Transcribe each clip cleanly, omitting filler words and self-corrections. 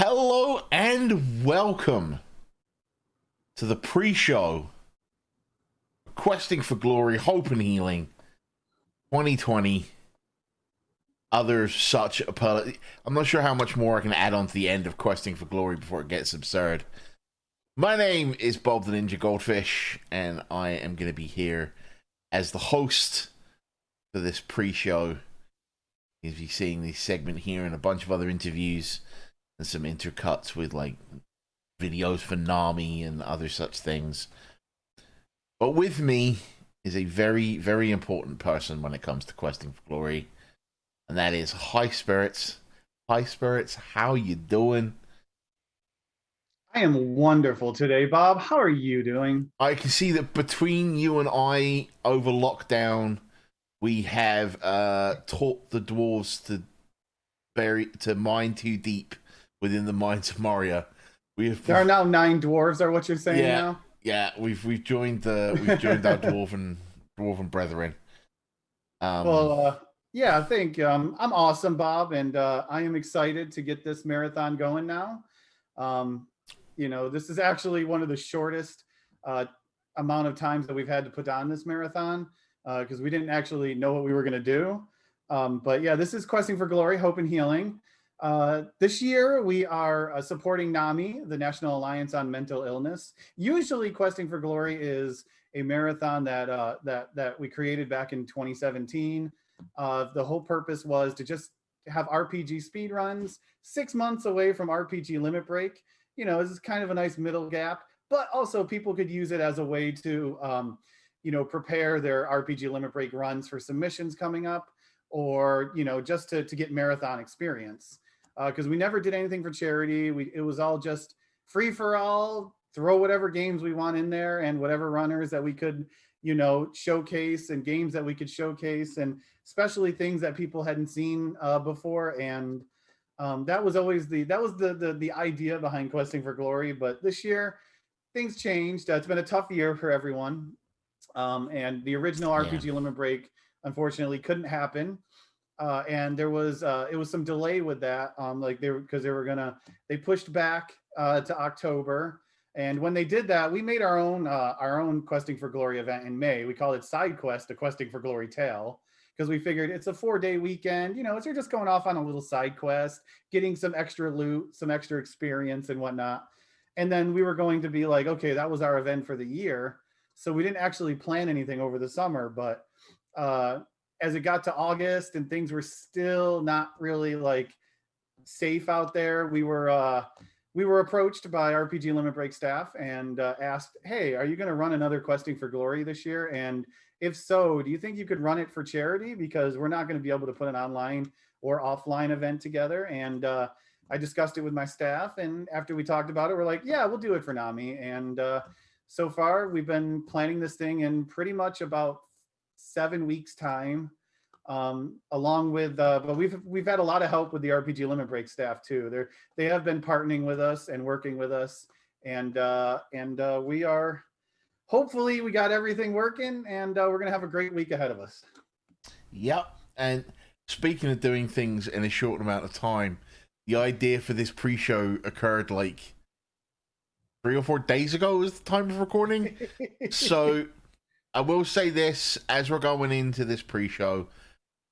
Hello and welcome to the pre-show Questing for Glory, Hope and Healing 2020. Other such I'm not sure how much more I can add on to the end of Questing for Glory before it gets absurd. My name is Bob the Ninja Goldfish, and I am going to be here as the host for this pre-show. You'll be seeing this segment here and a bunch of other interviews and some intercuts with like videos for Nami and other such things. But with me is a very, very important person when it comes to Questing for Glory, and that is High Spirits. High Spirits, how you doing? I am wonderful today, Bob. How are you doing? I can see that between you and I over lockdown, we have taught the dwarves to mine too deep within the mines of Moria. There are now 9 dwarves, are what you're saying now? Yeah, we've joined our dwarven brethren. Yeah, I think I'm awesome, Bob, and I am excited to get this marathon going now. This is actually one of the shortest amount of times that we've had to put on this marathon because we didn't actually know what we were going to do. But yeah, this is Questing for Glory, Hope and Healing. This year we are supporting NAMI, the National Alliance on Mental Illness. Usually Questing for Glory is a marathon that we created back in 2017. The whole purpose was to just have RPG speed runs 6 months away from RPG limit break. This is kind of a nice middle gap, but also people could use it as a way to, prepare their RPG limit break runs for submissions coming up, or, just to get marathon experience. Because we never did anything for charity. It was all just free for all, throw whatever games we want in there and whatever runners that we could, showcase, and games that we could showcase, and especially things that people hadn't seen before. And that was always the idea behind Questing for Glory. But this year, things changed. It's been a tough year for everyone. And the original RPG limit break, unfortunately, couldn't happen. And it was some delay with that. They pushed back to October. And when they did that, we made our own Questing for Glory event in May. We called it Side Quest, a Questing for Glory tale, because we figured it's a 4-day weekend. So you're just going off on a little side quest, getting some extra loot, some extra experience and whatnot. And then we were going to be like, okay, that was our event for the year. So we didn't actually plan anything over the summer, but as it got to August and things were still not really like safe out there, we were approached by RPG Limit Break staff and asked, hey, are you going to run another Questing for Glory this year? And if so, do you think you could run it for charity? Because we're not going to be able to put an online or offline event together. And I discussed it with my staff, and after we talked about it, we're like, yeah, we'll do it for NAMI. And so far, we've been planning this thing in pretty much about 7 weeks time, along with but we've had a lot of help with the RPG Limit Break staff too. They have been partnering with us and working with us, and we are, hopefully we got everything working, and we're gonna have a great week ahead of us. Yep. And speaking of doing things in a short amount of time, the idea for this pre-show occurred like 3 or 4 days ago was the time of recording. So I will say this as we're going into this pre-show,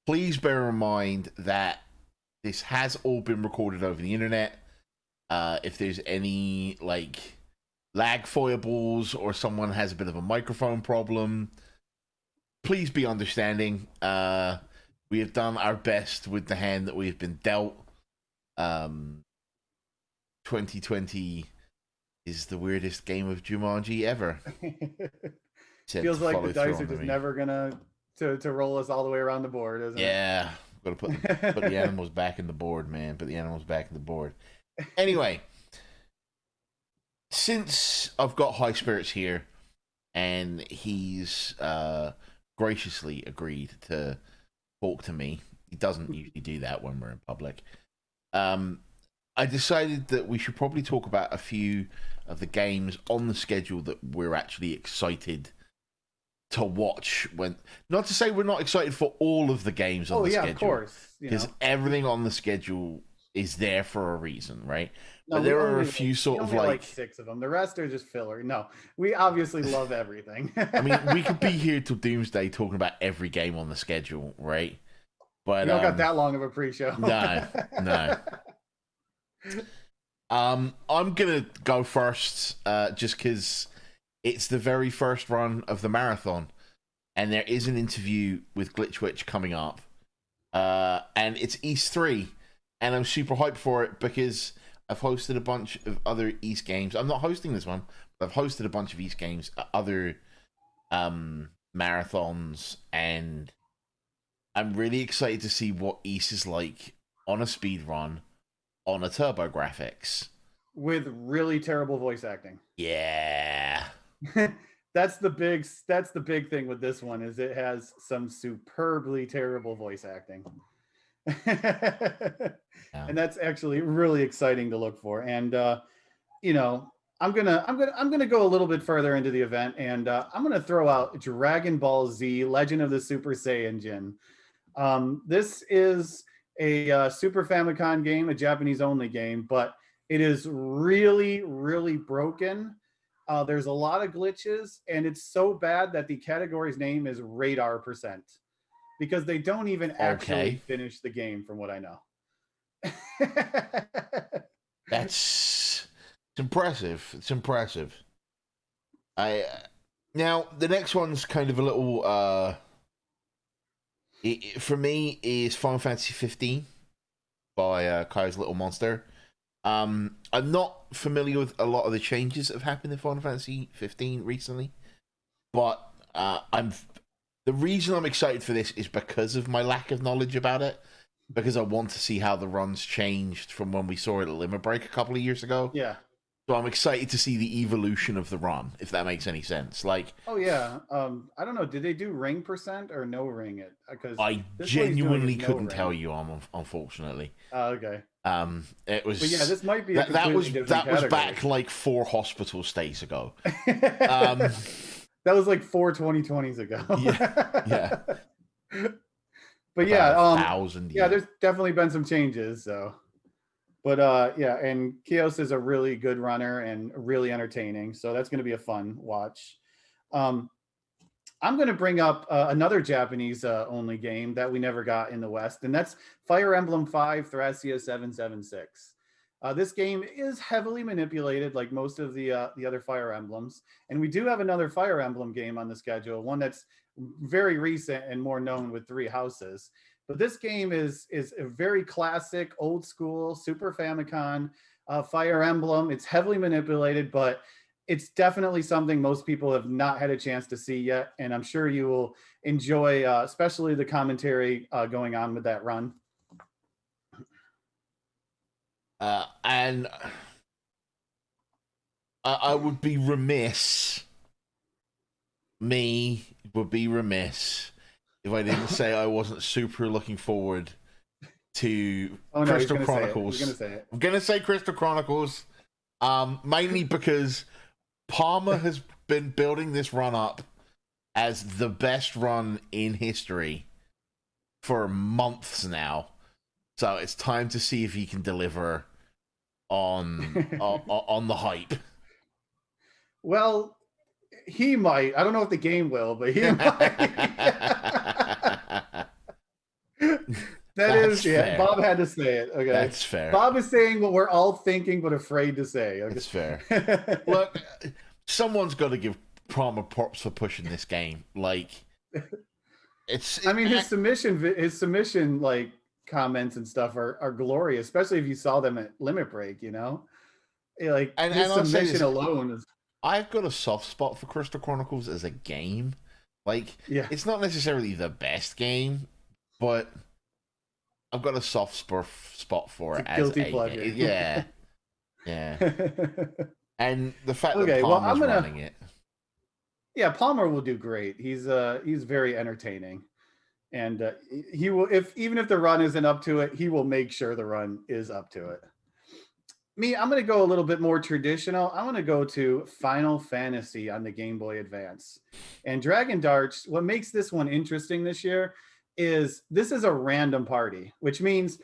please bear in mind that this has all been recorded over the internet. If there's any like lag foibles or someone has a bit of a microphone problem, please be understanding. We have done our best with the hand that we've been dealt. 2020 is the weirdest game of Jumanji ever. Feels like the dice are just never gonna to roll us all the way around the board, isn't it? Yeah, got to put the animals back in the board, man. Put the animals back in the board. Anyway, since I've got High Spirits here, and he's graciously agreed to talk to me. He doesn't usually do that when we're in public. I decided that we should probably talk about a few of the games on the schedule that we're actually excited to watch. When, not to say we're not excited for all of the games on the schedule. Of course. Because everything on the schedule is there for a reason, right? No, but we there are a only few sort of like like 6 of them. The rest are just filler. No, we obviously love everything. I mean, we could be here till doomsday talking about every game on the schedule, right? But We don't got that long of a pre-show. no, no. I'm gonna go first, just because it's the very first run of the marathon, and there is an interview with Glitchwitch coming up, and it's East 3, and I'm super hyped for it because I've hosted a bunch of other East games. I'm not hosting this one, but I've hosted a bunch of East games, other marathons, and I'm really excited to see what East is like on a speed run on a turbo graphics with really terrible voice acting. Yeah. That's the big thing with this one is it has some superbly terrible voice acting. And that's actually really exciting to look for. And you know, I'm gonna go a little bit further into the event, and I'm gonna throw out Dragon Ball Z: Legend of the Super Saiyan Jin. This is a Super Famicom game, a Japanese only game, but it is really, really broken. There's a lot of glitches, and it's so bad that the category's name is Radar Percent because they don't even actually finish the game, from what I know. It's impressive. It's impressive. Now the next one's kind of a little for me is Final Fantasy 15 by Kai's Little Monster. I'm not familiar with a lot of the changes that have happened in Final Fantasy 15 recently, but the reason I'm excited for this is because of my lack of knowledge about it, because I want to see how the run's changed from when we saw it at Limit Break a couple of years ago. Yeah. So I'm excited to see the evolution of the run, if that makes any sense. Like, oh yeah, I don't know. Did they do ring percent or no ring it? Because I genuinely couldn't tell you. Unfortunately. Okay. It was. But yeah, this might be that was back like 4 hospital stays ago. That was like 4 2020s ago. Yeah. But yeah, there's definitely been some changes. So, but yeah, and Kios is a really good runner and really entertaining. So that's going to be a fun watch. I'm going to bring up another Japanese only game that we never got in the West, and that's Fire Emblem 5 Thracia 776. This game is heavily manipulated like most of the other Fire Emblems, and we do have another Fire Emblem game on the schedule, one that's very recent and more known with 3 houses. But this game is a very classic, old school Super Famicom Fire Emblem. It's heavily manipulated, but it's definitely something most people have not had a chance to see yet, and I'm sure you will enjoy, especially the commentary going on with that run. And I would be remiss. Me would be remiss if I didn't say I wasn't super looking forward to Crystal Chronicles. I'm gonna say Crystal Chronicles, mainly because Palmer has been building this run up as the best run in history for months now. So it's time to see if he can deliver on the hype. Well, he might. I don't know if the game will, but he might. That's fair. Yeah, Bob had to say it. Okay, that's fair. Bob is saying what we're all thinking but afraid to say. Okay? That's fair. Look, someone's got to give Palmer props for pushing this game. Like, I mean, his submission like comments and stuff are glorious, especially if you saw them at Limit Break. You know, like his submission alone is. I've got a soft spot for Crystal Chronicles as a game. Like, it's not necessarily the best game, but I've got a soft spot for it as a pleasure. Yeah. And the fact that Palmer's running it. Yeah, Palmer will do great. He's very entertaining. And he will, even if the run isn't up to it, he will make sure the run is up to it. Me, I'm going to go a little bit more traditional. I'm going to go to Final Fantasy on the Game Boy Advance. And Dragon Darts, what makes this one interesting this year is this is a random party, which means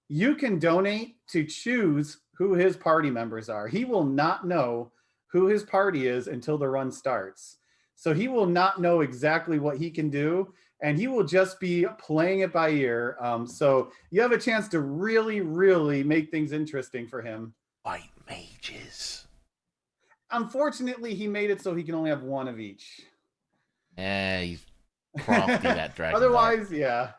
you can donate to choose who his party members are. He will not know who his party is until the run starts. So he will not know exactly what he can do, and he will just be playing it by ear. So you have a chance to really, really make things interesting for him. White mages. Unfortunately, he made it so he can only have one of each. Yeah, he's crafty, that dragon. Otherwise, yeah.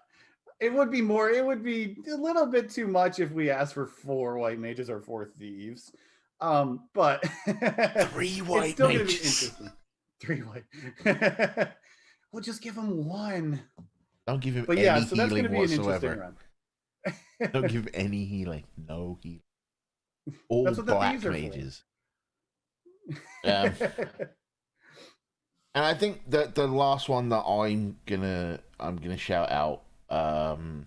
It would be a little bit too much if we asked for 4 white mages or 4 thieves. But 3 white it's still mages. Gonna be interesting. 3 white. We'll just give him 1. Don't give him but any yeah, so that's healing gonna be an interesting whatsoever. run. Don't give him any healing. No healing. All That's what the black thieves are mages. And I think that the last one that I'm gonna shout out, and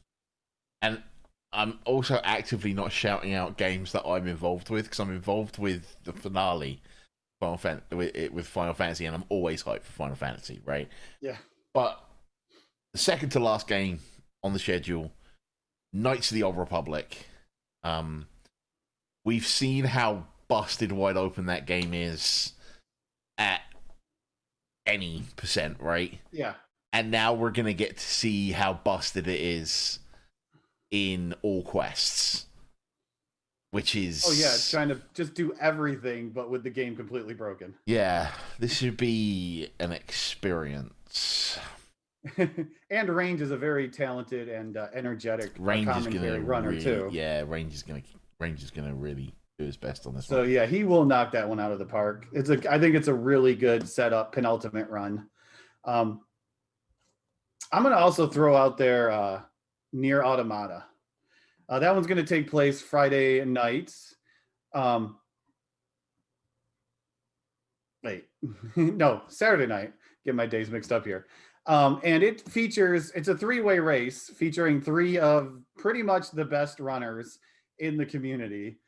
I'm also actively not shouting out games that I'm involved with, because I'm involved with the finale with Final Fantasy, and I'm always hyped for Final Fantasy, right? Yeah. But the second to last game on the schedule, Knights of the Old Republic. We've seen how busted wide open that game is at any percent, right? Yeah. And now we're gonna get to see how busted it is in all quests, which is it's trying to just do everything, but with the game completely broken. Yeah, this should be an experience. And Range is a very talented and energetic commentary runner too. Yeah, Range is gonna really do his best on this one. So yeah, he will knock that one out of the park. I think it's a really good setup penultimate run. I'm gonna also throw out there Nier Automata. That one's gonna take place Friday nights. No, Saturday night. Get my days mixed up here. And it's a 3-way race featuring 3 of pretty much the best runners in the community.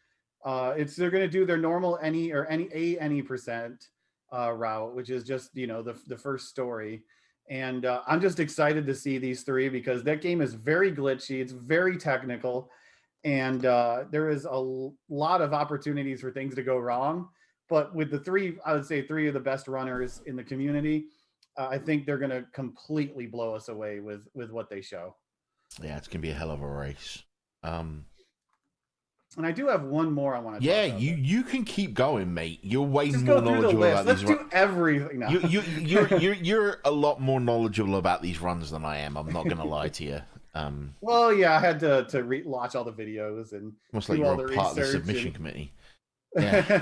They're going to do their normal any percent route, which is just, the first story. And I'm just excited to see these 3 because that game is very glitchy. It's very technical. And there is a lot of opportunities for things to go wrong. But with the 3, I would say 3 of the best runners in the community, I think they're going to completely blow us away with what they show. Yeah, it's going to be a hell of a race. And I do have one more I want to talk about. You can keep going, mate. You're way Just more knowledgeable about Let's these runs. Let's do everything now. You're a lot more knowledgeable about these runs than I am. I'm not going to lie to you. Well, yeah, I had to watch all the videos and almost like you're a part of the submission committee. Yeah.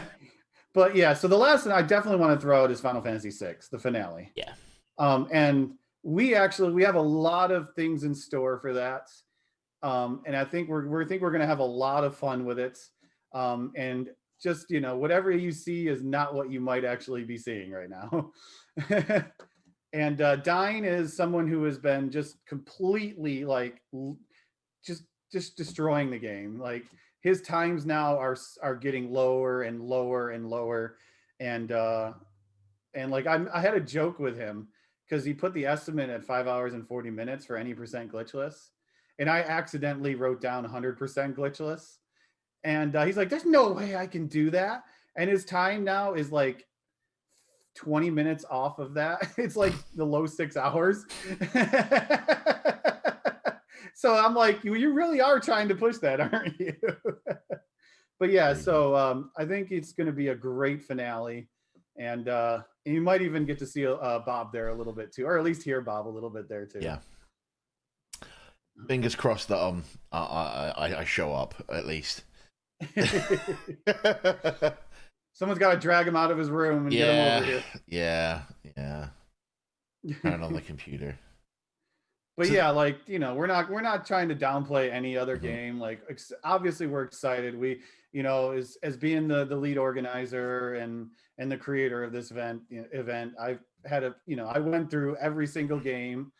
But yeah, so the last one I definitely want to throw out is Final Fantasy VI, the finale. Yeah. And we have a lot of things in store for that. And I think we're going to have a lot of fun with it. And just, whatever you see is not what you might actually be seeing right now. And Dine is someone who has been just completely just destroying the game. Like his times now are getting lower and lower and lower. And like I had a joke with him because he put the estimate at 5 hours and 40 minutes for any percent glitchless. And I accidentally wrote down 100% glitchless. And he's like, there's no way I can do that. And his time now is like 20 minutes off of that. It's like the low 6 hours. So I'm like, you really are trying to push that, aren't you? But yeah, so I think it's going to be a great finale. And you might even get to see Bob there a little bit too, or at least hear Bob a little bit there too. Yeah. Fingers crossed that I show up at least. Someone's got to drag him out of his room and get him over here. Yeah. Turn on the computer. But yeah, like, we're not trying to downplay any other game. Like, obviously we're excited. We, as being the lead organizer and the creator of this event, I've had I went through every single game,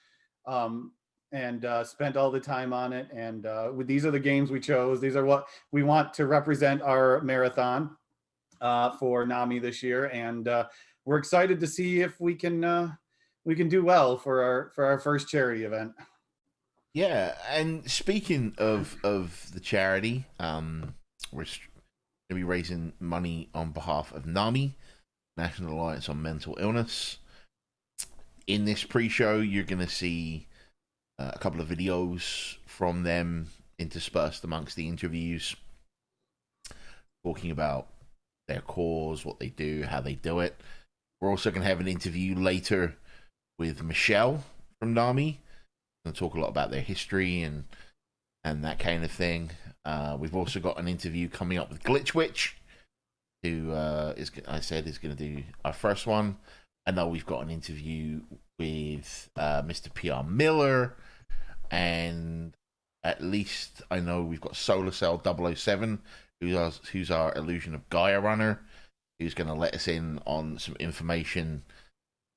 and spent all the time on it. And these are the games we chose. These are what we want to represent our marathon for Nami this year. And we're excited to see if we can do well for our first charity event. Yeah, and speaking of the charity, we're to be raising money on behalf of Nami, National Alliance on Mental Illness. In this pre-show, you're going to see a couple of videos from them interspersed amongst the interviews, talking about their cause, what they do, how they do it. We're also going to have an interview later with Michelle from Nami. We're going to talk a lot about their history and that kind of thing. We've also got an interview coming up with Glitch Witch, who is going to do our first one. I know we've got an interview with Mr. PR Miller, and at least I know we've got Solar Cell 007, who's our Illusion of Gaia runner, who's going to let us in on some information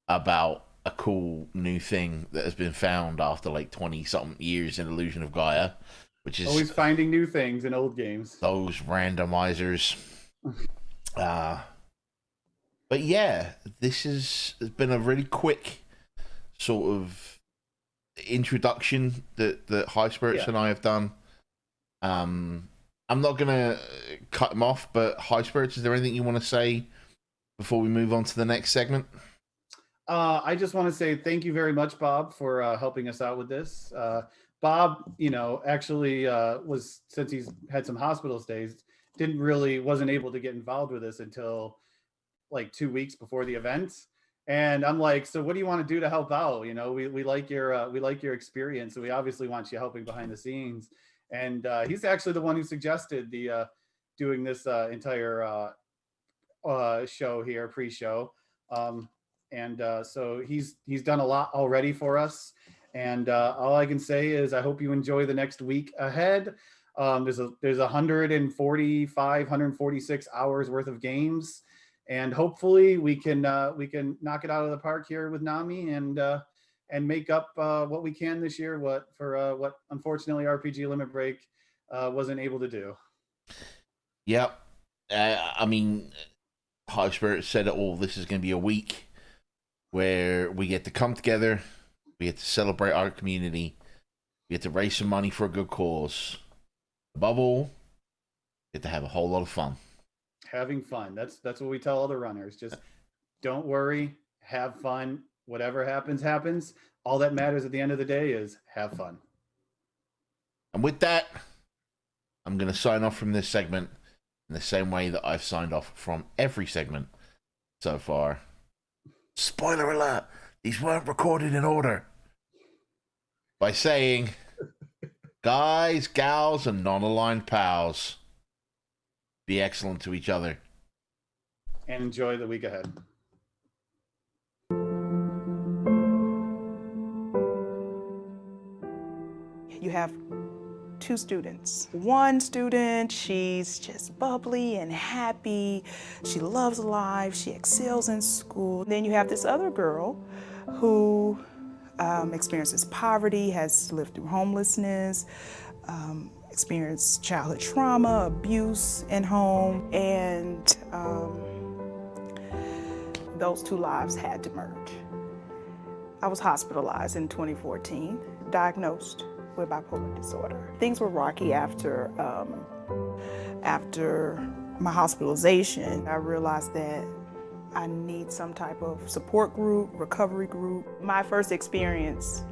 about a cool new thing that has been found after like 20-something years in Illusion of Gaia, which is always finding new things in old games. Those randomizers. But yeah, this has been a really quick sort of introduction that High Spirits and I have done. I'm not gonna cut him off, but High Spirits, is there anything you want to say before we move on to the next segment? I just want to say thank you very much, Bob, for helping us out with this. Bob, actually was, since he's had some hospital stays, wasn't able to get involved with this until like 2 weeks before the event. And I'm like, so what do you want to do to help out? We like your experience, and we obviously want you helping behind the scenes. And he's actually the one who suggested the doing this entire show here, pre-show. So he's done a lot already for us. And all I can say is I hope you enjoy the next week ahead. There's 146 hours worth of games, and hopefully we can knock it out of the park here with Nami and make up what we can this year. What unfortunately RPG Limit Break wasn't able to do. Yep. I mean, High Spirit said it all. This is going to be a week where we get to come together, we get to celebrate our community, we get to raise some money for a good cause. Above all, we get to have a whole lot of fun. Having fun. That's what we tell other runners. Just don't worry, have fun. Whatever happens, happens. All that matters at the end of the day is have fun. And with that, I'm going to sign off from this segment in the same way that I've signed off from every segment so far. Spoiler alert, these weren't recorded in order. By saying, guys, gals, and non-aligned pals, be excellent to each other. And enjoy the week ahead. You have two students. One student, she's just bubbly and happy. She loves life. She excels in school. Then you have this other girl who experiences poverty, has lived through homelessness, experienced childhood trauma, abuse in home, and those two lives had to merge. I was hospitalized in 2014, diagnosed with bipolar disorder. Things were rocky after my hospitalization. I realized that I need some type of support group, recovery group. My first experience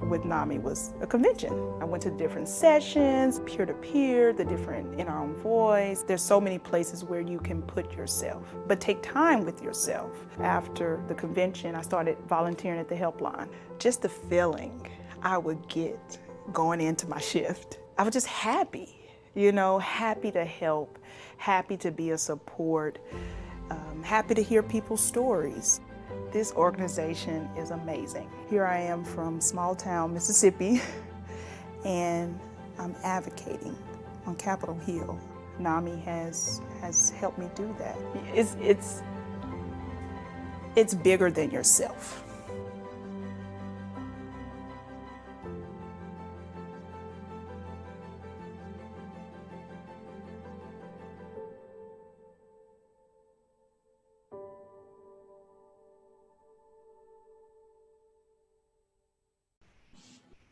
with Nami was a convention. I went to different sessions, peer-to-peer, the different in our own voice. There's so many places where you can put yourself, but take time with yourself. After the convention, I started volunteering at the helpline. Just the feeling I would get going into my shift. I was just happy, happy to help, happy to be a support, happy to hear people's stories. This organization is amazing. Here I am from small town Mississippi, and I'm advocating on Capitol Hill. Nami has helped me do that. It's bigger than yourself.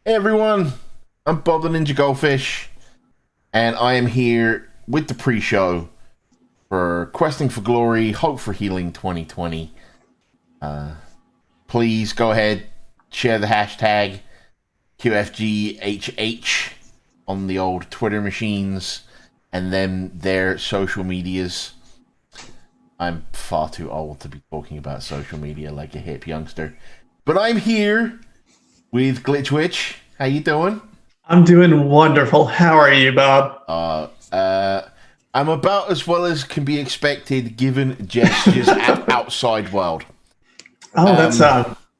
Hey everyone, I'm Bob the Ninja Goldfish, and I am here with the pre-show for Questing for Glory, Hope for Healing 2020. Please go ahead, share the hashtag QFGHH on the old Twitter machines and then their social medias. I'm far too old to be talking about social media like a hip youngster. But I'm here with Glitchwitch. How you doing? I'm doing wonderful. How are you, Bob? I'm about as well as can be expected given Jess's outside world. Oh, that's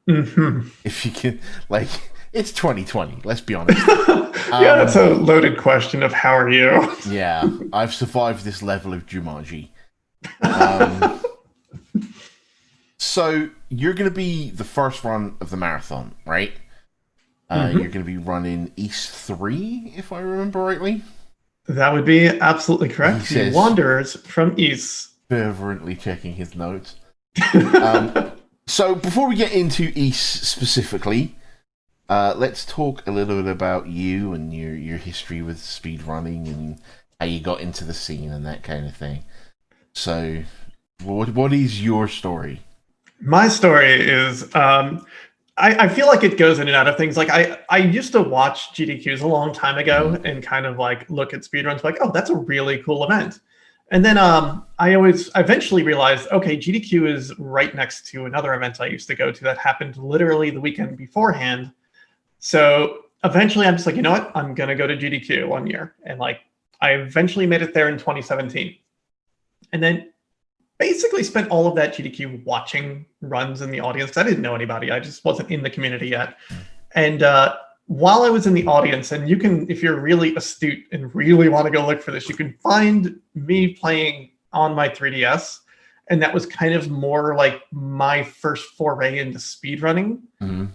If you can, like, it's 2020. Let's be honest. Yeah, that's a loaded question of how are you? Yeah, I've survived this level of Jumanji. So you're going to be the first run of the marathon, right? You're going to be running East 3, if I remember rightly. That would be absolutely correct. He The says- Wanderers from East. Fervently checking his notes. So before we get into East specifically, let's talk a little bit about you and your history with speedrunning and how you got into the scene and that kind of thing. So, what is your story? My story is, I feel like it goes in and out of things. Like I used to watch GDQs a long time ago and kind of like look at speedruns like, oh, that's a really cool event. And then I eventually realized, okay, GDQ is right next to another event I used to go to that happened literally the weekend beforehand. So eventually I'm just like, you know what? I'm going to go to GDQ one year. And like, I eventually made it there in 2017. And then basically spent all of that GDQ watching runs in the audience because I didn't know anybody. I just wasn't in the community yet. And while I was in the audience, and you can, if you're really astute and really want to go look for this, you can find me playing on my 3DS. And that was kind of more like my first foray into speedrunning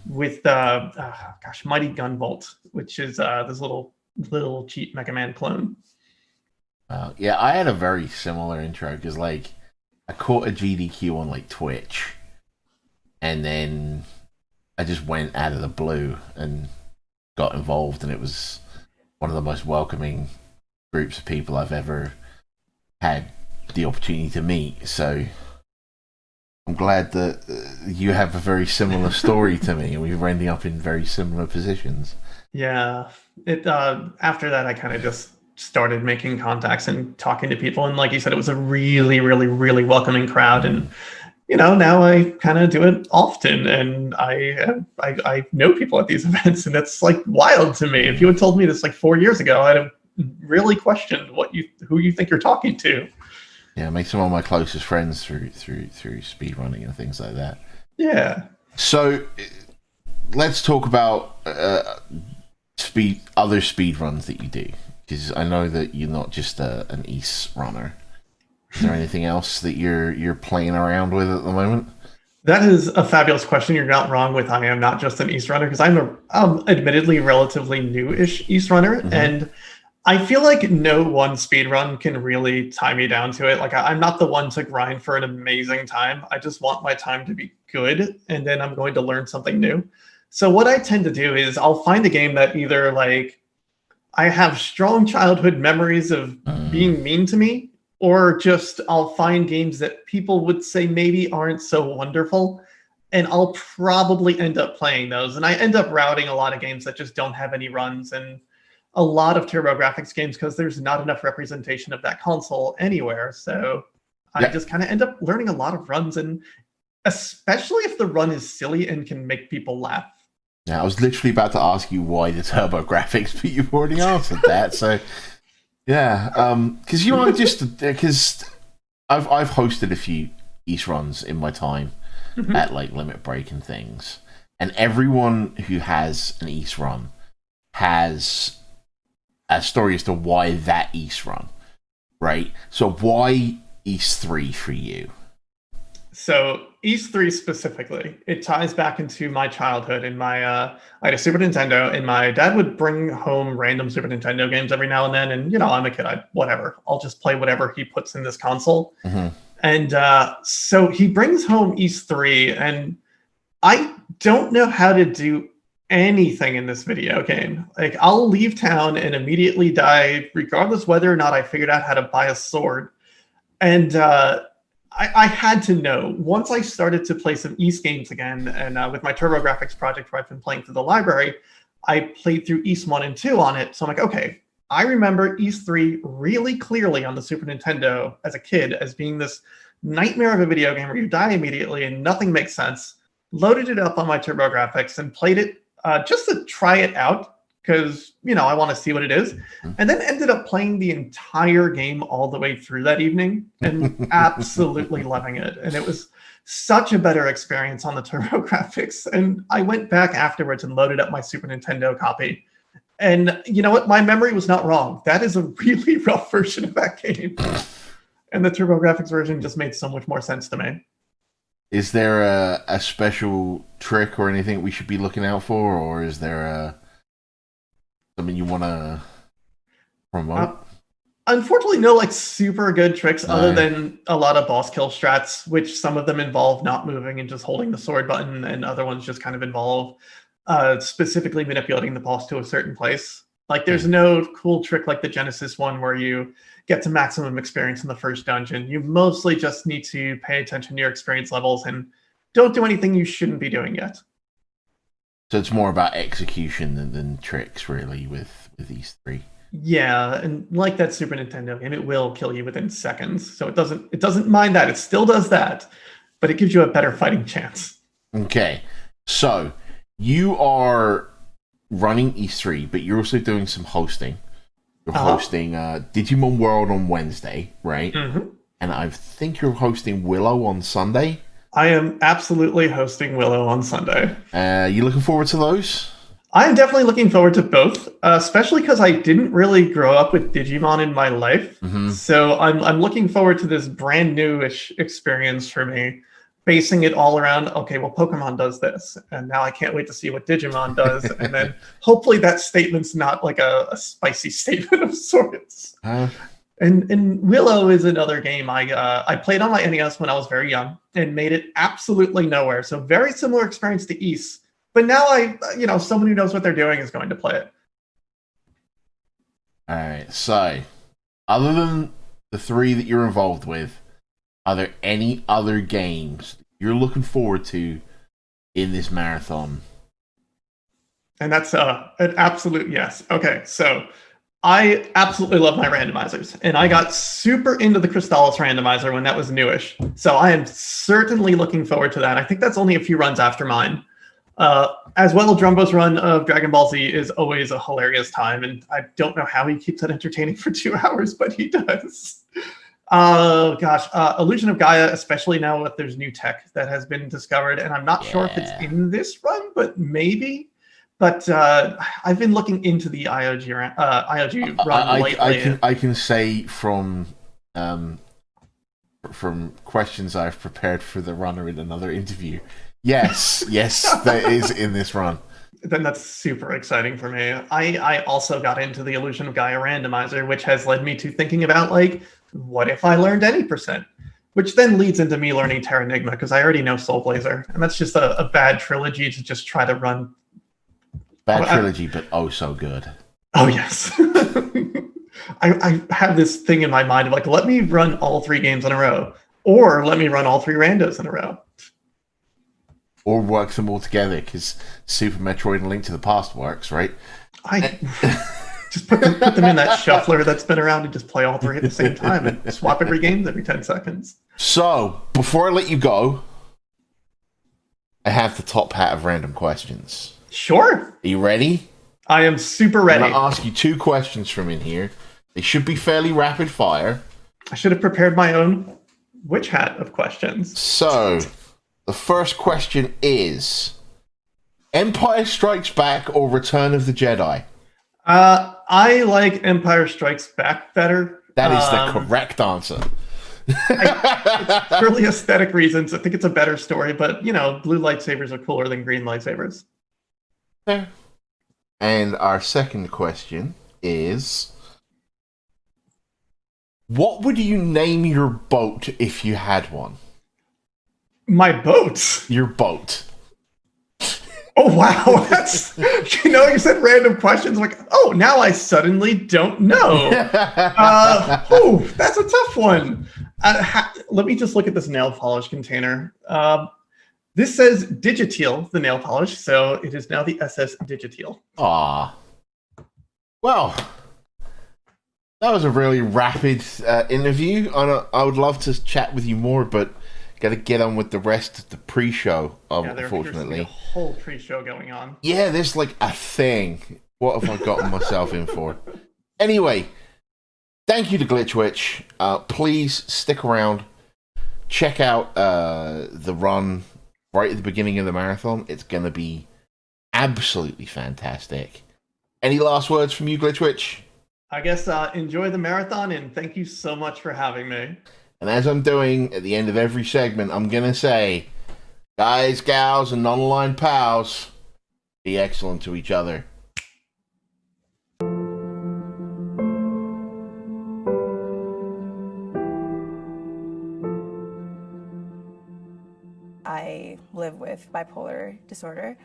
with, Mighty Gunvolt, which is this little cheap Mega Man clone. Yeah, I had a very similar intro because, like, I caught a GDQ on like Twitch, and then I just went out of the blue and got involved, and it was one of the most welcoming groups of people I've ever had the opportunity to meet. So I'm glad that you have a very similar story to me, and we're ending up in very similar positions. Yeah, it after that I kind of just started making contacts and talking to people, and like you said, it was a really, really, really welcoming crowd. And you know, now I kind of do it often, and I know people at these events, and that's like wild to me. If you had told me this like 4 years ago, I'd have really questioned who you think you're talking to. Yeah, I make some of my closest friends through speedrunning and things like that. Yeah. So let's talk about other speed runs that you do, because I know that you're not just an East runner. Is there anything else that you're playing around with at the moment? That is a fabulous question. You're not wrong with I am not just an East runner, because I'm admittedly relatively new-ish East runner, and I feel like no one speed run can really tie me down to it. Like I'm not the one to grind for an amazing time. I just want my time to be good, and then I'm going to learn something new. So what I tend to do is I'll find a game that either like I have strong childhood memories of being mean to me, or just I'll find games that people would say maybe aren't so wonderful, and I'll probably end up playing those. And I end up routing a lot of games that just don't have any runs, and a lot of TurboGrafx games because there's not enough representation of that console anywhere. So I just kind of end up learning a lot of runs, and especially if the run is silly and can make people laugh. Yeah, I was literally about to ask you why the TurboGrafx, but you've already answered that. So yeah, because you aren't just because I've hosted a few East runs in my time at like Limit Break and things, and everyone who has an East run has a story as to why that East run, right? So why East 3 for you? So East 3 specifically, it ties back into my childhood. And I had a Super Nintendo, and my dad would bring home random Super Nintendo games every now and then. And you know, I'm a kid, whatever. I'll just play whatever he puts in this console. And so he brings home East 3, and I don't know how to do anything in this video game. Like I'll leave town and immediately die, regardless whether or not I figured out how to buy a sword. And I had to know, once I started to play some East games again, and with my TurboGrafx project where I've been playing through the library, I played through East 1 and 2 on it. So I'm like, okay, I remember East 3 really clearly on the Super Nintendo as a kid as being this nightmare of a video game where you die immediately and nothing makes sense. Loaded it up on my TurboGrafx and played it just to try it out because, I want to see what it is. And then ended up playing the entire game all the way through that evening and absolutely loving it. And it was such a better experience on the TurboGrafx. And I went back afterwards and loaded up my Super Nintendo copy. And you know what? My memory was not wrong. That is a really rough version of that game. And the TurboGrafx version just made so much more sense to me. Is there a special trick or anything we should be looking out for? Or is there something you want to promote? Unfortunately, no super good tricks other than a lot of boss kill strats, which some of them involve not moving and just holding the sword button, and other ones just kind of involve specifically manipulating the boss to a certain place. Like there's no cool trick like the Genesis one where you get to maximum experience in the first dungeon. You mostly just need to pay attention to your experience levels and don't do anything you shouldn't be doing yet. So it's more about execution than tricks, really, with these three. Yeah, and like that Super Nintendo game, it will kill you within seconds. So it doesn't mind that. It still does that, but it gives you a better fighting chance. Okay, so you are running E3, but you're also doing some hosting. You're hosting Digimon World on Wednesday, right? Mm-hmm. And I think you're hosting Willow on Sunday. I am absolutely hosting Willow on Sunday. You looking forward to those? I'm definitely looking forward to both, especially because I didn't really grow up with Digimon in my life. Mm-hmm. So I'm looking forward to this brand new-ish experience for me, basing it all around, okay, well, Pokemon does this, and now I can't wait to see what Digimon does. And then hopefully that statement's not like a spicy statement of sorts. And Willow is another game I played on my NES when I was very young and made it absolutely nowhere. So very similar experience to Ys. But now someone who knows what they're doing is going to play it. All right. So, other than the three that you're involved with, are there any other games you're looking forward to in this marathon? And that's an absolute yes. Okay, so I absolutely love my randomizers, and I got super into the Crystallis randomizer when that was newish. So I am certainly looking forward to that. I think that's only a few runs after mine. As well, Drumbo's run of Dragon Ball Z is always a hilarious time, and I don't know how he keeps it entertaining for 2 hours, but he does. Oh gosh, Illusion of Gaia, especially now that there's new tech that has been discovered, and I'm not sure if it's in this run, but maybe. But I've been looking into the IOG run lately. I can say from questions I've prepared for the runner in another interview. Yes, that is in this run. Then that's super exciting for me. I also got into the Illusion of Gaia randomizer, which has led me to thinking about, what if I learned any percent? Which then leads into me learning Terranigma, because I already know Soul Blazer. And that's just a bad trilogy to just try to run. Bad trilogy, but oh so good. Oh, yes. I have this thing in my mind of, let me run all 3 games in a row. Or let me run all 3 randos in a row. Or work them all together, because Super Metroid and Link to the Past works, right? I just put them in that shuffler that's been around and just play all 3 at the same time and swap every game every 10 seconds. So, before I let you go, I have the top hat of random questions. Sure. Are you ready? I am super ready. I'm going to ask you 2 questions from in here. They should be fairly rapid fire. I should have prepared my own witch hat of questions. So, the first question is Empire Strikes Back or Return of the Jedi? I like Empire Strikes Back better. That is the correct answer. It's purely aesthetic reasons. I think it's a better story, but, blue lightsabers are cooler than green lightsabers. Fair. And our second question is, what would you name your boat if you had one? My boat? Your boat. Oh, wow. That's, you said random questions. Now I suddenly don't know. That's a tough one. Let me just look at this nail polish container. This says Digiteal, the nail polish, so it is now the SS Digiteal. Ah, well, that was a really rapid interview. I would love to chat with you more, but got to get on with the rest of the pre-show. Unfortunately, there's a whole pre-show going on. Yeah, there's like a thing. What have I gotten myself in for? Anyway, thank you to Glitchwitch. Please stick around. Check out the run right at the beginning of the marathon. It's going to be absolutely fantastic. Any last words from you, Glitchwitch? I guess enjoy the marathon, and thank you so much for having me. And as I'm doing at the end of every segment, I'm going to say, guys, gals, and non-aligned pals, be excellent to each other. I live with bipolar disorder,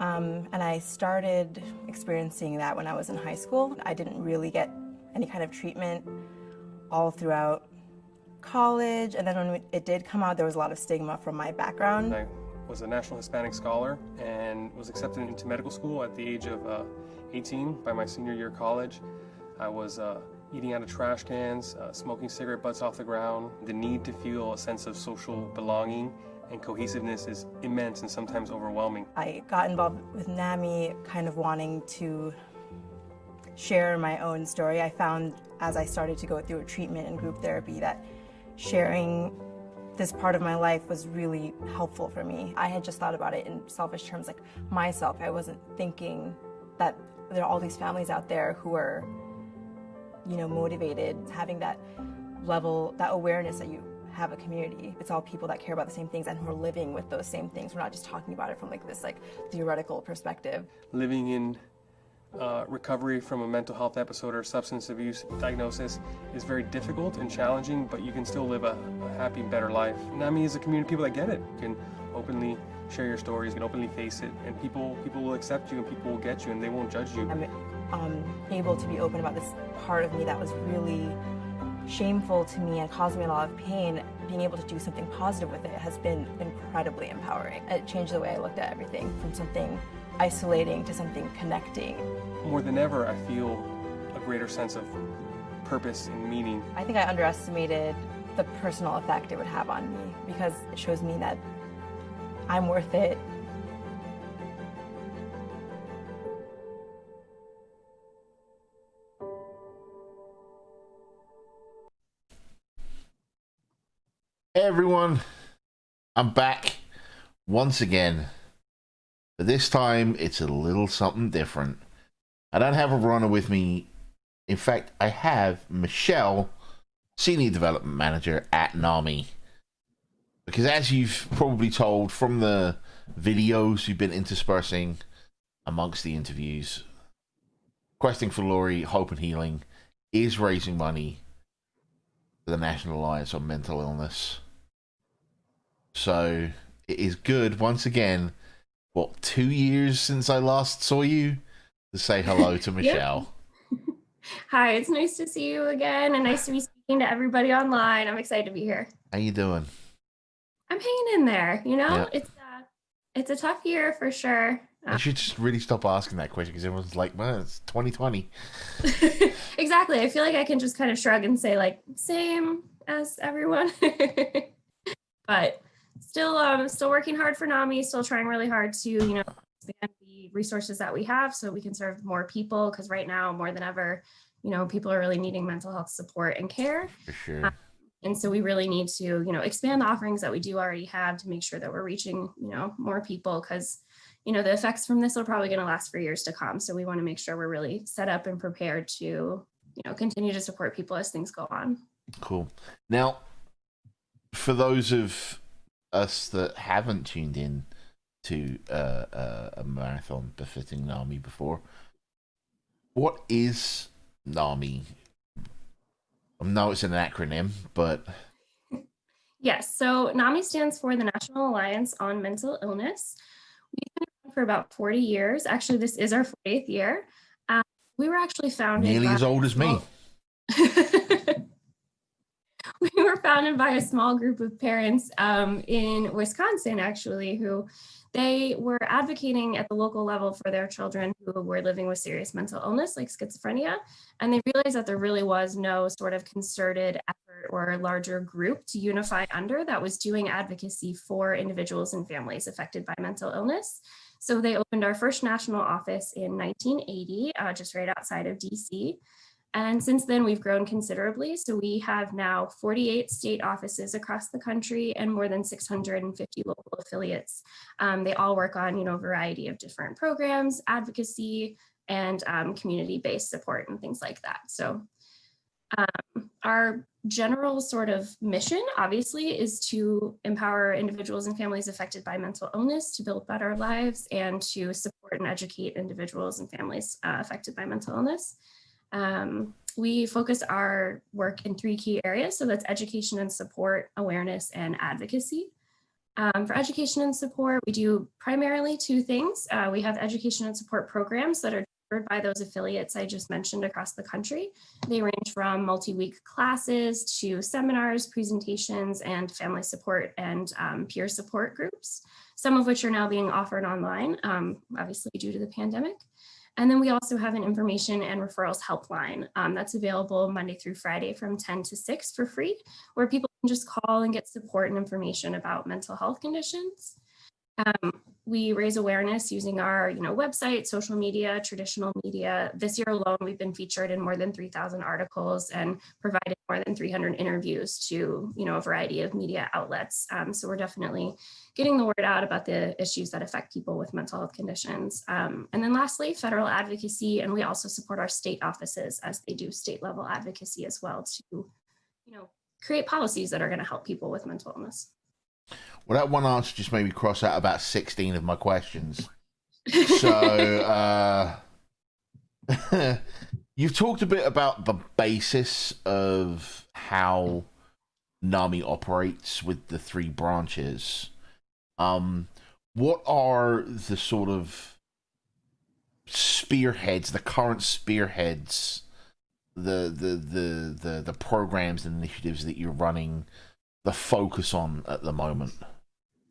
and I started experiencing that when I was in high school. I didn't really get any kind of treatment all throughout college, and then when it did come out, there was a lot of stigma from my background. I was a National Hispanic Scholar and was accepted into medical school at the age of 18 by my senior year of college. I was eating out of trash cans, smoking cigarette butts off the ground. The need to feel a sense of social belonging and cohesiveness is immense and sometimes overwhelming. I got involved with NAMI kind of wanting to share my own story. I found as I started to go through a treatment and group therapy that sharing this part of my life was really helpful for me. I had just thought about it in selfish terms, like myself. I wasn't thinking that there are all these families out there who are, motivated, having that level, that awareness that you have a community. It's all people that care about the same things and who are living with those same things. We're not just talking about it from this theoretical perspective. Living in recovery from a mental health episode or substance abuse diagnosis is very difficult and challenging, but you can still live a happy, better life. NAMI is a community of people that get it. You can openly share your stories, you can openly face it, and people will accept you and people will get you and they won't judge you. I'm able to be open about this part of me that was really shameful to me and caused me a lot of pain. Being able to do something positive with it has been incredibly empowering. It changed the way I looked at everything, from something isolating to something connecting. More than ever, I feel a greater sense of purpose and meaning. I think I underestimated the personal effect it would have on me, because it shows me that I'm worth it. Hey everyone, I'm back once again. But this time it's a little something different. I don't have a runner with me. In fact, I have Michelle, Senior Development Manager at Nami. Because as you've probably told from the videos you've been interspersing amongst the interviews, Questing for Glory, Hope and Healing is raising money for the National Alliance on Mental Illness. So it is good once again, 2 years since I last saw you, to say hello to Michelle. Hi, it's nice to see you again and nice to be speaking to everybody online. I'm excited to be here. How you doing? I'm hanging in there, Yeah. It's a tough year for sure. I should just really stop asking that question because everyone's like, well, it's 2020. Exactly. I feel like I can just kind of shrug and say same as everyone. But still working hard for NAMI, still trying really hard to, expand the resources that we have so we can serve more people, because right now more than ever, people are really needing mental health support and care. For sure. And so we really need to, expand the offerings that we do already have to make sure that we're reaching, more people, because, the effects from this are probably going to last for years to come. So we want to make sure we're really set up and prepared to, continue to support people as things go on. Cool. Now, for those of us that haven't tuned in to a marathon befitting NAMI before, what is NAMI? I know it's an acronym, but... Yes, so NAMI stands for the National Alliance on Mental Illness. We've been around for about 40 years. Actually, this is our 40th year. We were actually founded nearly as old as me. we were founded by a small group of parents in Wisconsin, actually, who they were advocating at the local level for their children who were living with serious mental illness like schizophrenia. And they realized that there really was no sort of concerted effort or larger group to unify under that was doing advocacy for individuals and families affected by mental illness. So they opened our first national office in 1980, just right outside of DC. And since then, we've grown considerably. So we have now 48 state offices across the country and more than 650 local affiliates. They all work on, a variety of different programs, advocacy, and community-based support and things like that. So our general sort of mission, obviously, is to empower individuals and families affected by mental illness to build better lives and to support and educate individuals and families affected by mental illness. We focus our work in 3 key areas. So that's education and support, awareness, and advocacy. For education and support, we do primarily 2 things. We have education and support programs that are delivered by those affiliates I just mentioned across the country. They range from multi-week classes to seminars, presentations, and family support and peer support groups, some of which are now being offered online, obviously due to the pandemic. And then we also have an information and referrals helpline that's available Monday through Friday from 10 to 6 for free, where people can just call and get support and information about mental health conditions. We raise awareness using our website, social media, traditional media. This year alone, we've been featured in more than 3,000 articles and provided more than 300 interviews to a variety of media outlets. So we're definitely getting the word out about the issues that affect people with mental health conditions. And then lastly, federal advocacy, and we also support our state offices as they do state level advocacy as well to create policies that are going to help people with mental illness. Well, that one answer just made me cross out about 16 of my questions. So, you've talked a bit about the basis of how Nami operates with the 3 branches. What are the sort of spearheads, the current spearheads, the programs and initiatives that you're running, the focus on at the moment?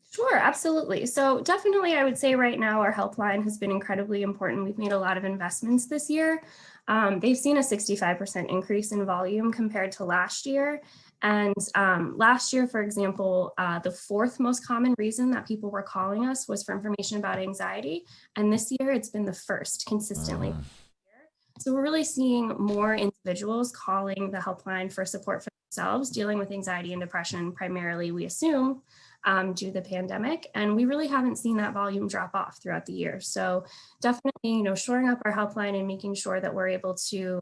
Sure, absolutely. So definitely, I would say right now our helpline has been incredibly important. We've made a lot of investments this year. They've seen a 65% increase in volume compared to last year. And last year, for example, the 4th most common reason that people were calling us was for information about anxiety. And this year, it's been the 1st consistently. So we're really seeing more individuals calling the helpline for support for themselves, dealing with anxiety and depression, primarily, we assume, due to the pandemic. And we really haven't seen that volume drop off throughout the year. So definitely, shoring up our helpline and making sure that we're able to,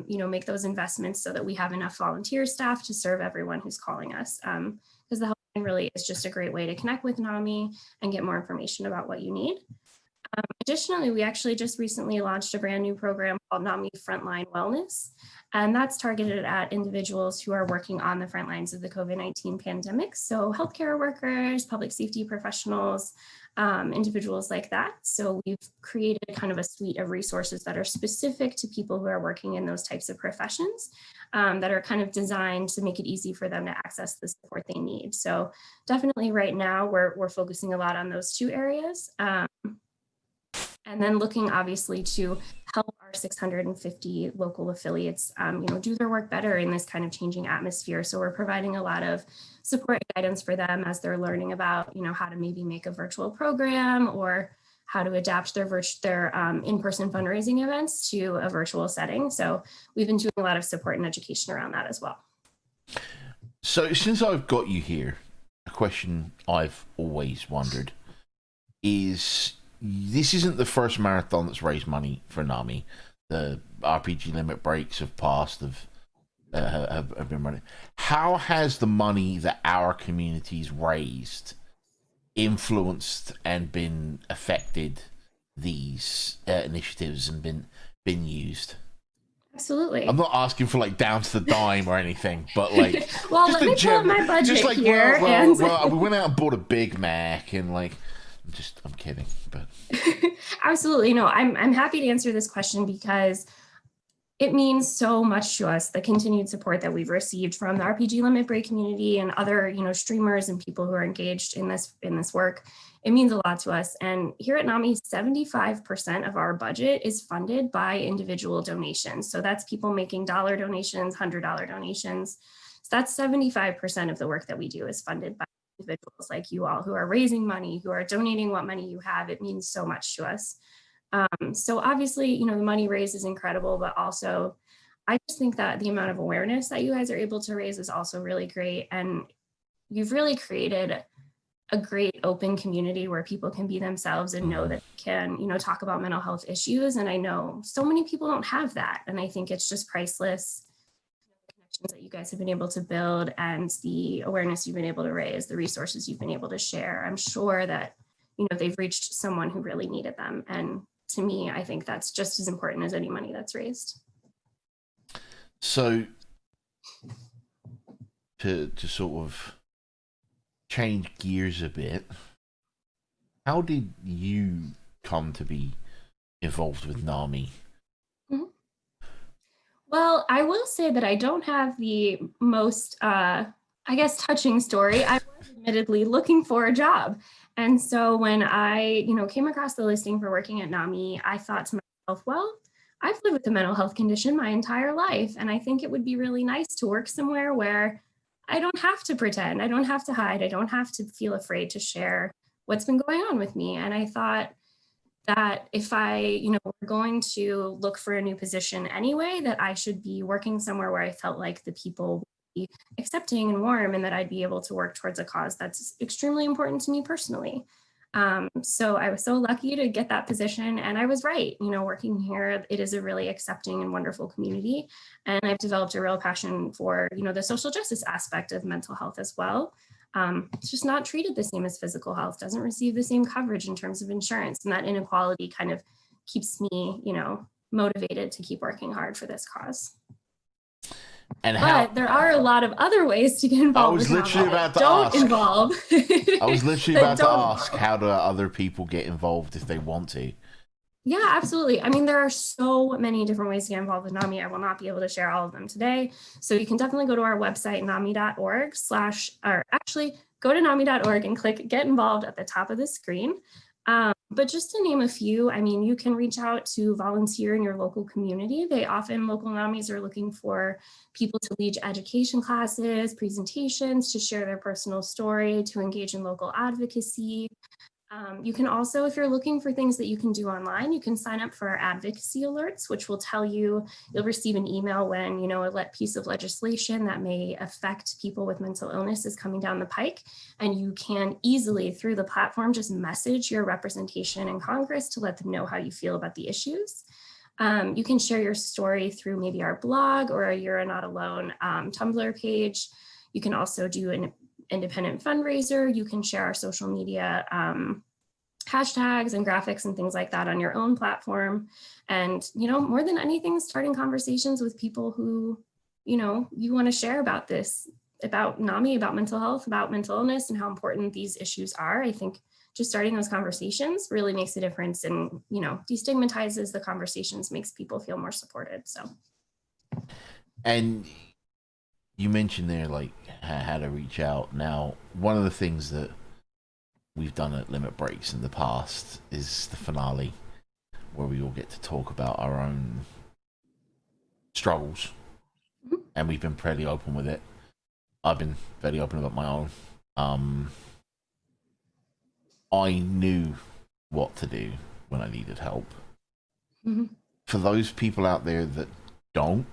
make those investments so that we have enough volunteer staff to serve everyone who's calling us. Because the helpline really is just a great way to connect with NAMI and get more information about what you need. Additionally, we actually just recently launched a brand new program called NAMI Frontline Wellness, and that's targeted at individuals who are working on the front lines of the COVID-19 pandemic. So healthcare workers, public safety professionals, individuals like that. So we've created kind of a suite of resources that are specific to people who are working in those types of professions, that are kind of designed to make it easy for them to access the support they need. So definitely right now we're focusing a lot on those 2 areas. And then looking obviously to help our 650 local affiliates, do their work better in this kind of changing atmosphere. So we're providing a lot of support and guidance for them as they're learning about, how to maybe make a virtual program or how to adapt their in-person fundraising events to a virtual setting. So we've been doing a lot of support and education around that as well. So since I've got you here, a question I've always wondered is, this isn't the first marathon that's raised money for NAMI. The RPG limit breaks have passed, have been running. How has the money that our communities raised influenced and been affected these initiatives and been used? Absolutely. I'm not asking for down to the dime or anything, but well, let me pull up my budget here. Well, we went out and bought a Big Mac and I'm kidding, but absolutely. No, I'm happy to answer this question because it means so much to us, the continued support that we've received from the RPG Limit Break community and other, streamers and people who are engaged in this work. It means a lot to us. And here at NAMI, 75% of our budget is funded by individual donations. So that's people making dollar donations, $100 donations. So that's 75% of the work that we do is funded by individuals like you all who are raising money, who are donating what money you have. It means so much to us. So obviously, the money raised is incredible, but also I just think that the amount of awareness that you guys are able to raise is also really great. And you've really created a great open community where people can be themselves and know that they can, talk about mental health issues. And I know so many people don't have that. And I think it's just priceless, the connections that you guys have been able to build and the awareness you've been able to raise, the resources you've been able to share. I'm sure that, they've reached someone who really needed them. And to me, I think that's just as important as any money that's raised. So to sort of change gears a bit, how did you come to be involved with NAMI? Mm-hmm. Well, I will say that I don't have the most, touching story. I was admittedly looking for a job. And so when I, came across the listing for working at NAMI, I thought to myself, well, I've lived with a mental health condition my entire life. And I think it would be really nice to work somewhere where I don't have to pretend, I don't have to hide, I don't have to feel afraid to share what's been going on with me. And I thought that if I, were going to look for a new position anyway, that I should be working somewhere where I felt like the people accepting and warm, and that I'd be able to work towards a cause that's extremely important to me personally. So I was so lucky to get that position, and I was right. Working here, it is a really accepting and wonderful community, and I've developed a real passion for the social justice aspect of mental health as well. It's just not treated the same as physical health, doesn't receive the same coverage in terms of insurance, and that inequality kind of keeps me, motivated to keep working hard for this cause. But there are a lot of other ways to get involved. I was literally about to ask. I was literally about to ask, how do other people get involved if they want to? Yeah, absolutely. I mean, there are so many different ways to get involved with NAMI. I will not be able to share all of them today. So you can definitely go to our website, nami.org go to nami.org and click get involved at the top of the screen. But just to name a few, I mean, you can reach out to volunteer in your local community. Local NAMIs are looking for people to lead education classes, presentations, to share their personal story, to engage in local advocacy. You can also, if you're looking for things that you can do online, you can sign up for our advocacy alerts, which will tell you, you'll receive an email when, a piece of legislation that may affect people with mental illness is coming down the pike. And you can easily, through the platform, just message your representation in Congress to let them know how you feel about the issues. You can share your story through maybe our blog or a You're Not Alone Tumblr page. You can also do an independent fundraiser. You can share our social media hashtags and graphics and things like that on your own platform. And, more than anything, starting conversations with people who, you want to share about this, about NAMI, about mental health, about mental illness, and how important these issues are. I think just starting those conversations really makes a difference and, destigmatizes the conversations, makes people feel more supported. So. And you mentioned there, like, how to reach out. Now, one of the things that we've done at Limit Breaks in the past is the finale, where we all get to talk about our own struggles. Mm-hmm. And we've been fairly open with it. I've been fairly open about my own. I knew what to do when I needed help. Mm-hmm. For those people out there that don't,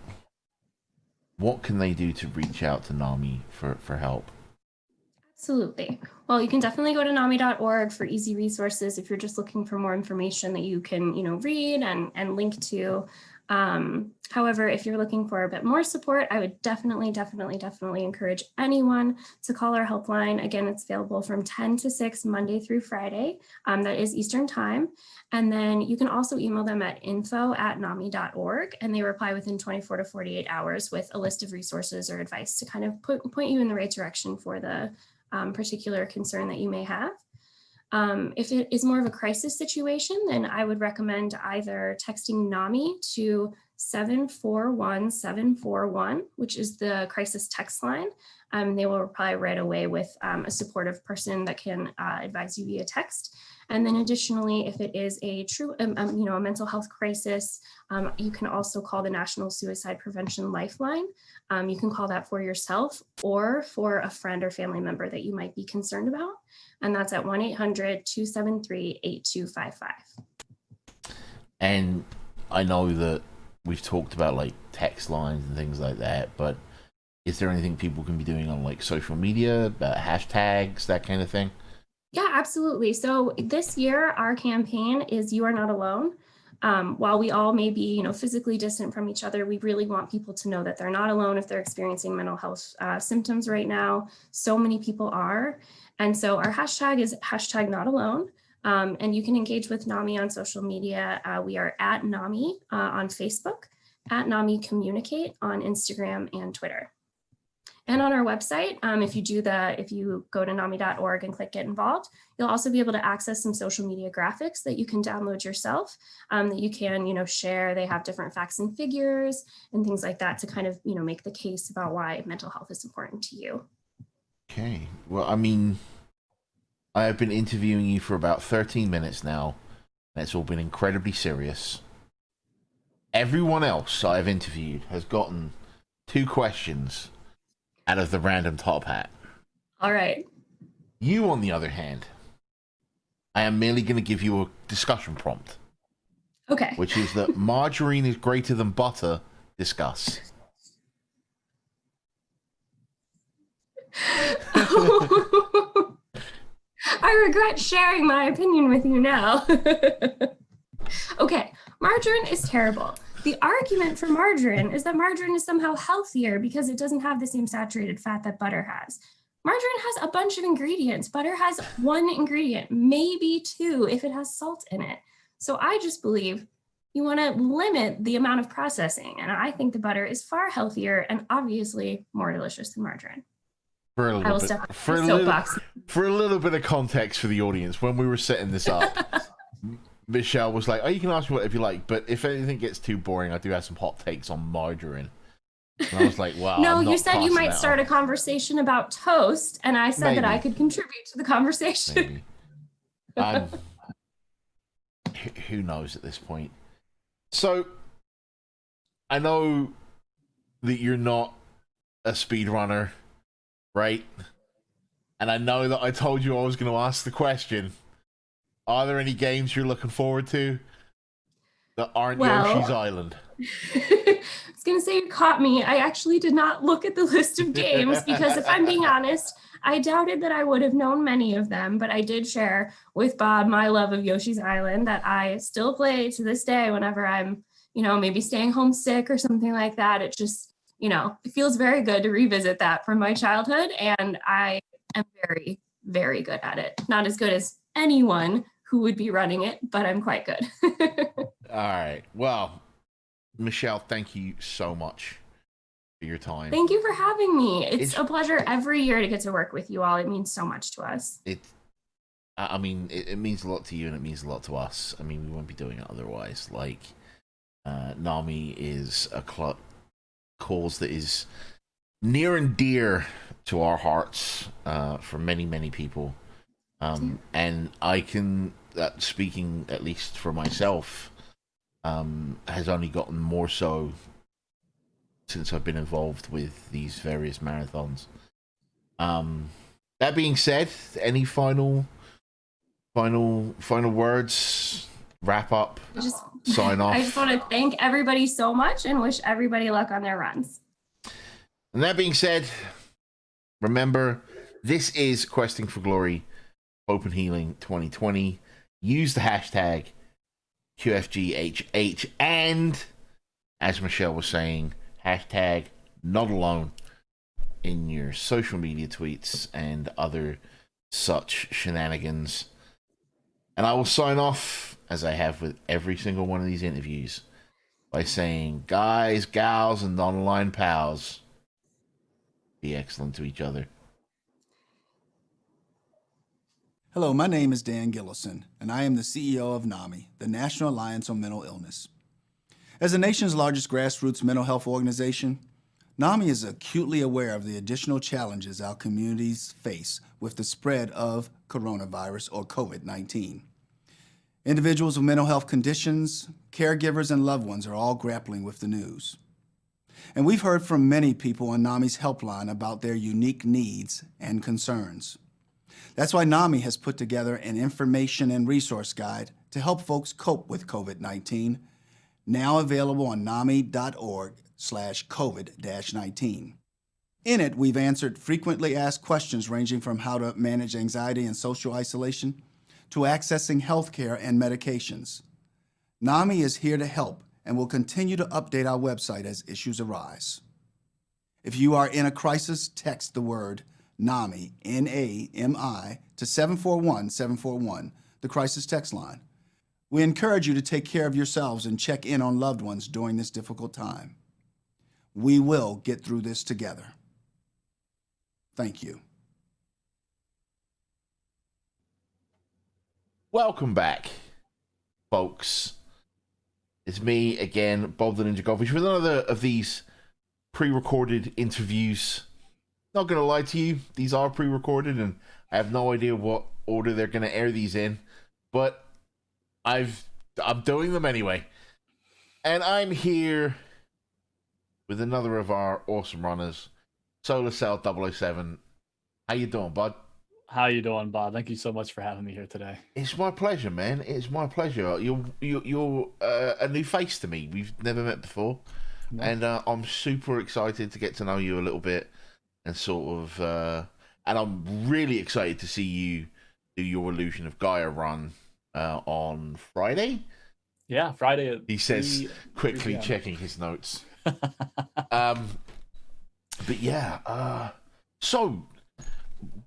what can they do to reach out to NAMI for help? Absolutely. Well, you can definitely go to nami.org for easy resources if you're just looking for more information that you can, read and link to. However, if you're looking for a bit more support, I would definitely encourage anyone to call our helpline. Again, it's available from 10 to 6 Monday through Friday. That is Eastern time. And then you can also email them at info@nami.org, and they reply within 24 to 48 hours with a list of resources or advice to kind of point you in the right direction for the particular concern that you may have. If it is more of a crisis situation, then I would recommend either texting NAMI to 741-741, which is the crisis text line. They will reply right away with a supportive person that can advise you via text. And then additionally, if it is a true, a mental health crisis, you can also call the National Suicide Prevention Lifeline. You can call that for yourself or for a friend or family member that you might be concerned about. And that's at 1-800-273-8255. And I know that we've talked about like text lines and things like that, but is there anything people can be doing on like social media, hashtags, that kind of thing? Yeah, absolutely. So this year, our campaign is You Are Not Alone. While we all may be, physically distant from each other, we really want people to know that they're not alone if they're experiencing mental health symptoms right now. So many people are. And so our hashtag is #NotAlone. And you can engage with NAMI on social media. We are at NAMI on Facebook, at NAMI Communicate on Instagram and Twitter. And on our website, if you go to NAMI.org and click Get Involved, you'll also be able to access some social media graphics that you can download yourself, that you can, share. They have different facts and figures and things like that to kind of, make the case about why mental health is important to you. Okay. Well, I mean, I have been interviewing you for about 13 minutes now. And it's all been incredibly serious. Everyone else I've interviewed has gotten 2 questions out of the random top hat. All right. You, on the other hand, I am merely going to give you a discussion prompt. Okay. Which is that margarine is greater than butter. Discuss. I regret sharing my opinion with you now. Okay, margarine is terrible. The argument for margarine is that margarine is somehow healthier because it doesn't have the same saturated fat that butter has. Margarine has a bunch of ingredients. Butter has 1 ingredient, maybe 2 if it has salt in it. So I just believe you want to limit the amount of processing. And I think the butter is far healthier and obviously more delicious than margarine. For a little bit of context for the audience, when we were setting this up, Michelle was like, "Oh, you can ask me whatever you like, but if anything gets too boring, I do have some hot takes on margarine." And I was like, "Wow." No, you said you might start a conversation about toast, and I said that I could contribute to the conversation. Maybe. Who knows at this point? So, I know that you're not a speedrunner, right? And I know that I told you I was going to ask the question. Are there any games you're looking forward to that aren't Yoshi's Island? I was going to say you caught me. I actually did not look at the list of games because if I'm being honest, I doubted that I would have known many of them, but I did share with Bob my love of Yoshi's Island that I still play to this day whenever I'm, maybe staying home sick or something like that. It just, it feels very good to revisit that from my childhood, and I am very, very good at it. Not as good as anyone who would be running it, but I'm quite good. All right. Well, Michelle, thank you so much for your time. Thank you for having me. It's a pleasure every year to get to work with you all. It means so much to us. It means a lot to you and it means a lot to us. I mean, we won't be doing it otherwise. Like, Nami is a cause that is near and dear to our hearts for many, many people. And I can, speaking at least for myself, has only gotten more so since I've been involved with these various marathons. That being said, any final words? Wrap up? Sign off? I just want to thank everybody so much and wish everybody luck on their runs. And that being said, remember, this is Questing for Glory, Hope and Healing 2020. Use the hashtag QFGHH, and as Michelle was saying, hashtag not alone in your social media tweets and other such shenanigans. And I will sign off, as I have with every single one of these interviews, by saying, guys, gals, and non-aligned pals, be excellent to each other. Hello, my name is Dan Gillison, and I am the CEO of NAMI, the National Alliance on Mental Illness. As the nation's largest grassroots mental health organization, NAMI is acutely aware of the additional challenges our communities face with the spread of coronavirus or COVID-19. Individuals with mental health conditions, caregivers, and loved ones are all grappling with the news. And we've heard from many people on NAMI's helpline about their unique needs and concerns. That's why NAMI has put together an information and resource guide to help folks cope with COVID-19, now available on nami.org/COVID-19. In it, we've answered frequently asked questions ranging from how to manage anxiety and social isolation to accessing healthcare and medications. NAMI is here to help and will continue to update our website as issues arise. If you are in a crisis, text the word NAMI, N-A-M-I, to 741-741, the crisis text line. We encourage you to take care of yourselves and check in on loved ones during this difficult time. We will get through this together. Thank you. Welcome back, folks. It's me again, Bob the Ninja Goldfish, with another of these pre-recorded interviews. Not gonna lie to you, these are pre-recorded, and I have no idea what order they're gonna air these in, but I'm doing them anyway. And I'm here with another of our awesome runners, Solar Cell 007. How you doing, bud? How you doing, Bob? Thank you so much for having me here today. It's my pleasure, man. It's my pleasure. You're a new face to me. We've never met before, and I'm super excited to get to know you a little bit, and sort of, and I'm really excited to see you do your Illusion of Gaia run on Friday. Yeah, Friday. He says, quickly checking his notes. But yeah, so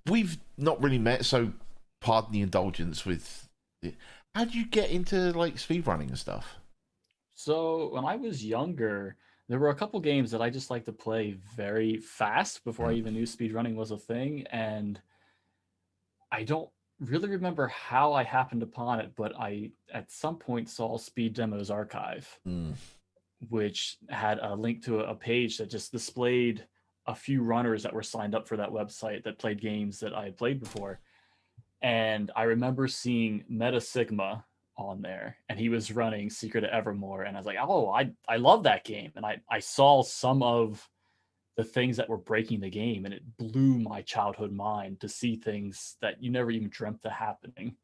we've not really met, so pardon the indulgence with how did you get into like speedrunning and stuff? So when I was younger, there were a couple games that I just like to play very fast before I even knew speedrunning was a thing, and I don't really remember how I happened upon it, but I at some point saw Speed Demos Archive, which had a link to a page that just displayed a few runners that were signed up for that website that played games that I had played before. And I remember seeing Meta Sigma on there, and he was running Secret of Evermore, and I was like, oh, I love that game. And I saw some of the things that were breaking the game, and it blew my childhood mind to see things that you never even dreamt of happening.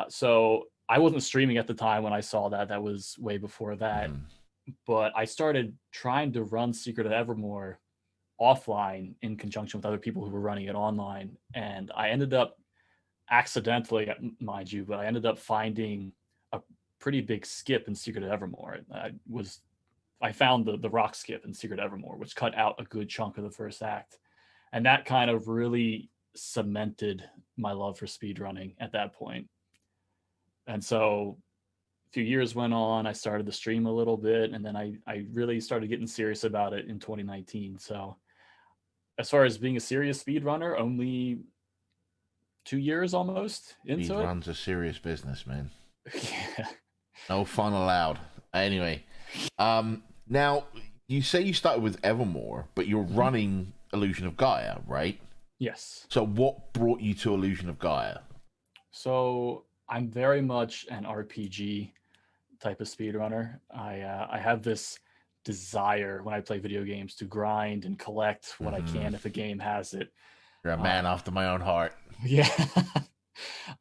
So I wasn't streaming at the time when I saw that. That was way before that. But I started trying to run Secret of Evermore offline in conjunction with other people who were running it online. And I ended up accidentally, mind you, but I ended up finding a pretty big skip in Secret of Evermore. I found the rock skip in Secret Evermore, which cut out a good chunk of the first act. And that kind of really cemented my love for speedrunning at that point. And so a few years went on, I started to stream a little bit, and then I really started getting serious about it in 2019. So as far as being a serious speedrunner, only 2 years almost into it. Speedrun's a serious business, man. Yeah. No fun allowed. Anyway, now you say you started with Evermore, but you're running Illusion of Gaia, right? Yes. So what brought you to Illusion of Gaia? So I'm very much an RPG type of speedrunner. I have this desire when I play video games to grind and collect what I can if a game has it. You're a man after my own heart. Yeah.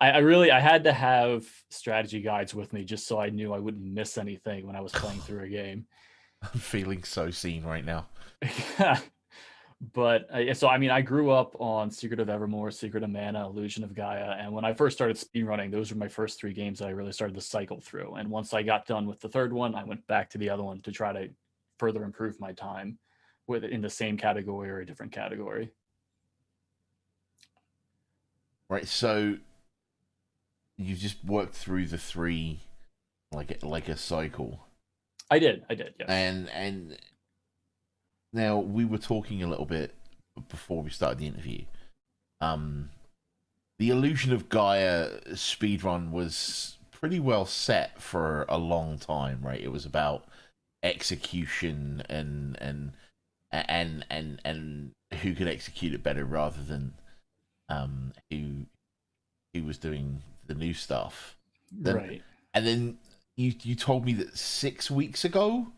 I had to have strategy guides with me just so I knew I wouldn't miss anything when I was playing through a game. I'm feeling so seen right now. But so I mean, I grew up on Secret of Evermore, Secret of Mana, Illusion of Gaia, and when I first started speedrunning, those were my first 3 games that I really started to cycle through. And once I got done with the third one, I went back to the other one to try to further improve my time with in the same category or a different category. Right, so you just worked through the 3 like a cycle. I did, yes. And now we were talking a little bit before we started the interview. The Illusion of Gaia speedrun was pretty well set for a long time, right? It was about execution and who could execute it better rather than who was doing the new stuff. Right. And then you told me that 6 weeks ago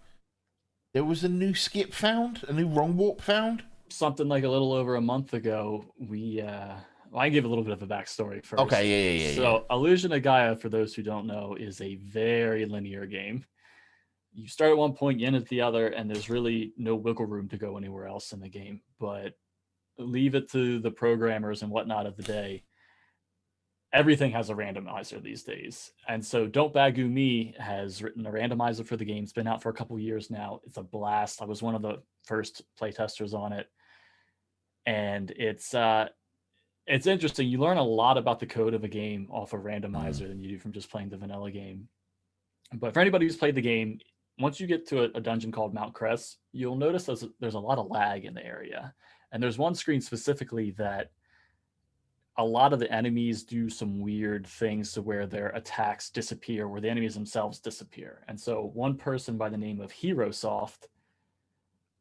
there was a new skip found, a new wrong warp found. Something like a little over a month ago, we well, I give a little bit of a backstory first. Okay, yeah. So Illusion of Gaia, for those who don't know, is a very linear game. You start at one point, you end at the other, and there's really no wiggle room to go anywhere else in the game. But leave it to the programmers and whatnot of the day. Everything has a randomizer these days. And so Don't Bagoo Me has written a randomizer for the game. It's been out for a couple years now. It's a blast. I was one of the first playtesters on it. And it's interesting. You learn a lot about the code of a game off a randomizer than you do from just playing the vanilla game. But for anybody who's played the game, once you get to a dungeon called Mount Cress, you'll notice there's a lot of lag in the area. And there's one screen specifically that a lot of the enemies do some weird things to where their attacks disappear, where the enemies themselves disappear. And so one person by the name of HeroSoft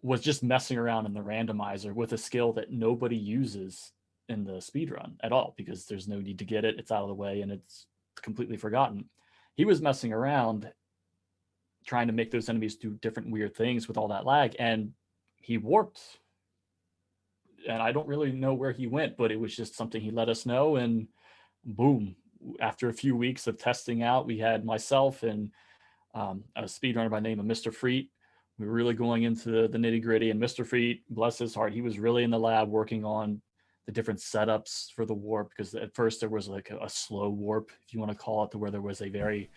was just messing around in the randomizer with a skill that nobody uses in the speedrun at all, because there's no need to get it. It's out of the way and it's completely forgotten. He was messing around trying to make those enemies do different weird things with all that lag, and he warped. And I don't really know where he went, but it was just something he let us know, and boom. After a few weeks of testing out, we had myself and a speedrunner by the name of Mr. Freet. We were really going into the nitty gritty, and Mr. Freet, bless his heart, he was really in the lab working on the different setups for the warp, because at first there was like a slow warp, if you want to call it, to where there was a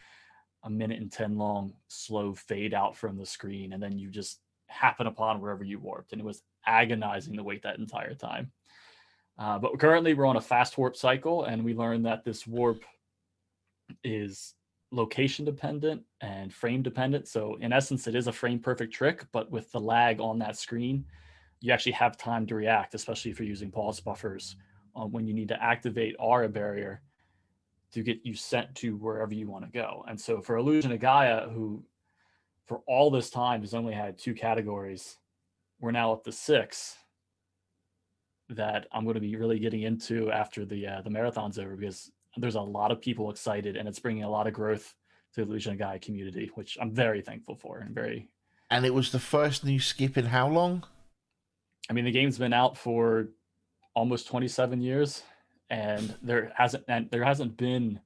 minute and 10 long slow fade out from the screen, and then you just happen upon wherever you warped, and it was agonizing to wait that entire time. But currently we're on a fast warp cycle, and we learned that this warp is location dependent and frame dependent. So in essence, it is a frame perfect trick, but with the lag on that screen, you actually have time to react, especially if you're using pause buffers when you need to activate aura barrier to get you sent to wherever you want to go. And so for Illusion of Gaia, who for all this time has only had 2 categories, we're now up to 6 that I'm going to be really getting into after the marathon's over, because there's a lot of people excited, and it's bringing a lot of growth to the Illusion of Gaia community, which I'm very thankful for. And it was the first new skip in how long? I mean, the game's been out for almost 27 years, and there hasn't been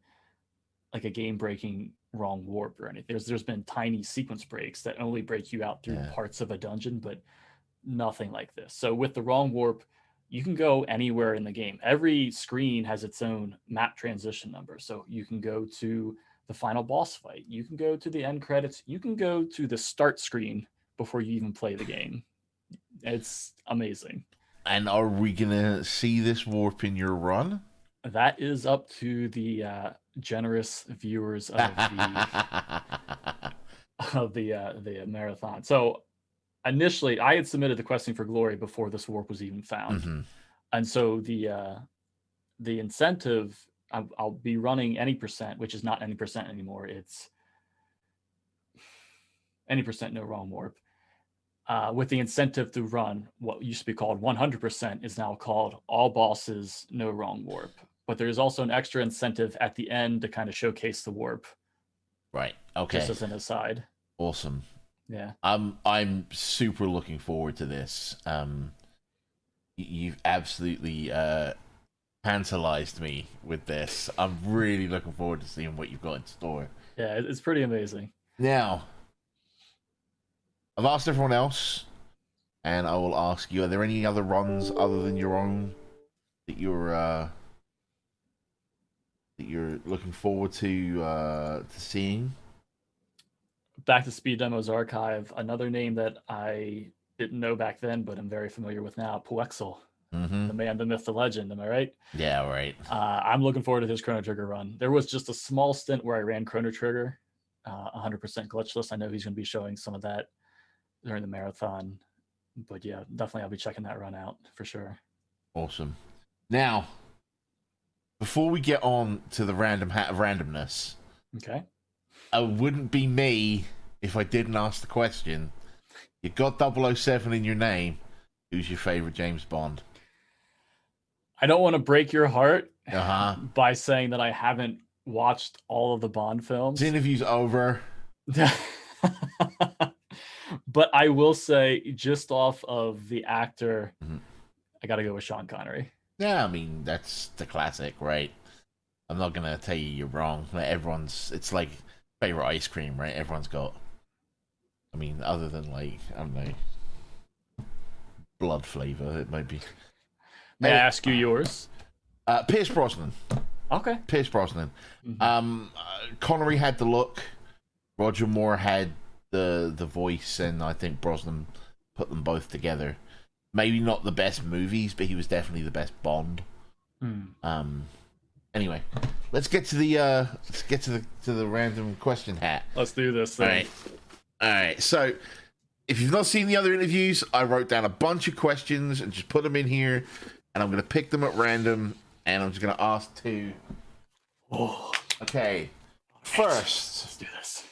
like a game-breaking wrong warp or anything. There's been tiny sequence breaks that only break you out through parts of a dungeon, but nothing like this. So with the wrong warp, you can go anywhere in the game. Every screen has its own map transition number. So you can go to the final boss fight. You can go to the end credits. You can go to the start screen before you even play the game. It's amazing. And are we going to see this warp in your run? That is up to the generous viewers of the marathon. So initially, I had submitted the Questing for Glory before this warp was even found, and so the incentive, I'll be running any percent, which is not any percent anymore. It's any percent no wrong warp. With the incentive to run what used to be called 100% is now called all bosses no wrong warp. But there's also an extra incentive at the end to kind of showcase the warp. Right. Okay. Just as an aside. Awesome. Yeah. I'm super looking forward to this. You've absolutely tantalized me with this. I'm really looking forward to seeing what you've got in store. Yeah, it's pretty amazing. Now, I've asked everyone else, and I will ask you: are there any other runs other than your own that you're looking forward to seeing? Back to Speed Demos Archive, another name that I didn't know back then, but I'm very familiar with now, Puexel. The man, the myth, the legend. Am I right? Yeah, right. I'm looking forward to his Chrono Trigger run. There was just a small stint where I ran Chrono Trigger, 100% glitchless. I know he's going to be showing some of that during the marathon. But yeah, definitely I'll be checking that run out for sure. Awesome. Now, before we get on to the random hat of randomness, Okay. It wouldn't be me if I didn't ask the question. You got 007 in your name. Who's your favorite James Bond? I don't want to break your heart Uh-huh. by saying that I haven't watched all of the Bond films. This interview's over. But I will say, just off of the actor, Mhm. I got to go with Sean Connery. Yeah, I mean, that's the classic, right? I'm not going to tell you you're wrong. Like, it's like favorite ice cream, right? Everyone's got, I mean, other than like, I don't know, blood flavor, it might be. May I ask you yours? Pierce Brosnan. Okay. Pierce Brosnan. Mhm. Connery had the look. Roger Moore had the voice, and I think Brosnan put them both together. Maybe not the best movies, but he was definitely the best Bond. Anyway, let's get to the random question hat. Let's do this thing. All right. So, if you've not seen the other interviews, I wrote down a bunch of questions and just put them in here, and I'm gonna pick them at random, and I'm just gonna ask two. Oh, Okay. First, let's do this.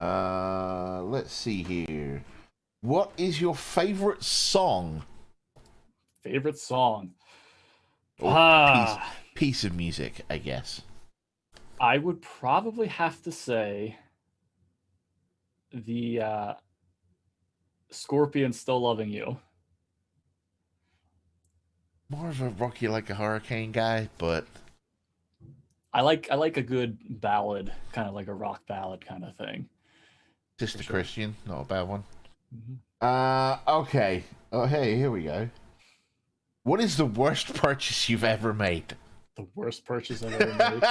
let's see here. What is your favorite song? Favorite song? Or piece of music, I guess. I would probably have to say the Scorpion Still Loving You. More of a Rock You Like a Hurricane guy, but I like a good ballad, kind of like a rock ballad kind of thing. Sister sure. Christian, not a bad one. Mm-hmm. Okay. Oh, hey, here we go. What is the worst purchase you've ever made? The worst purchase I've ever made.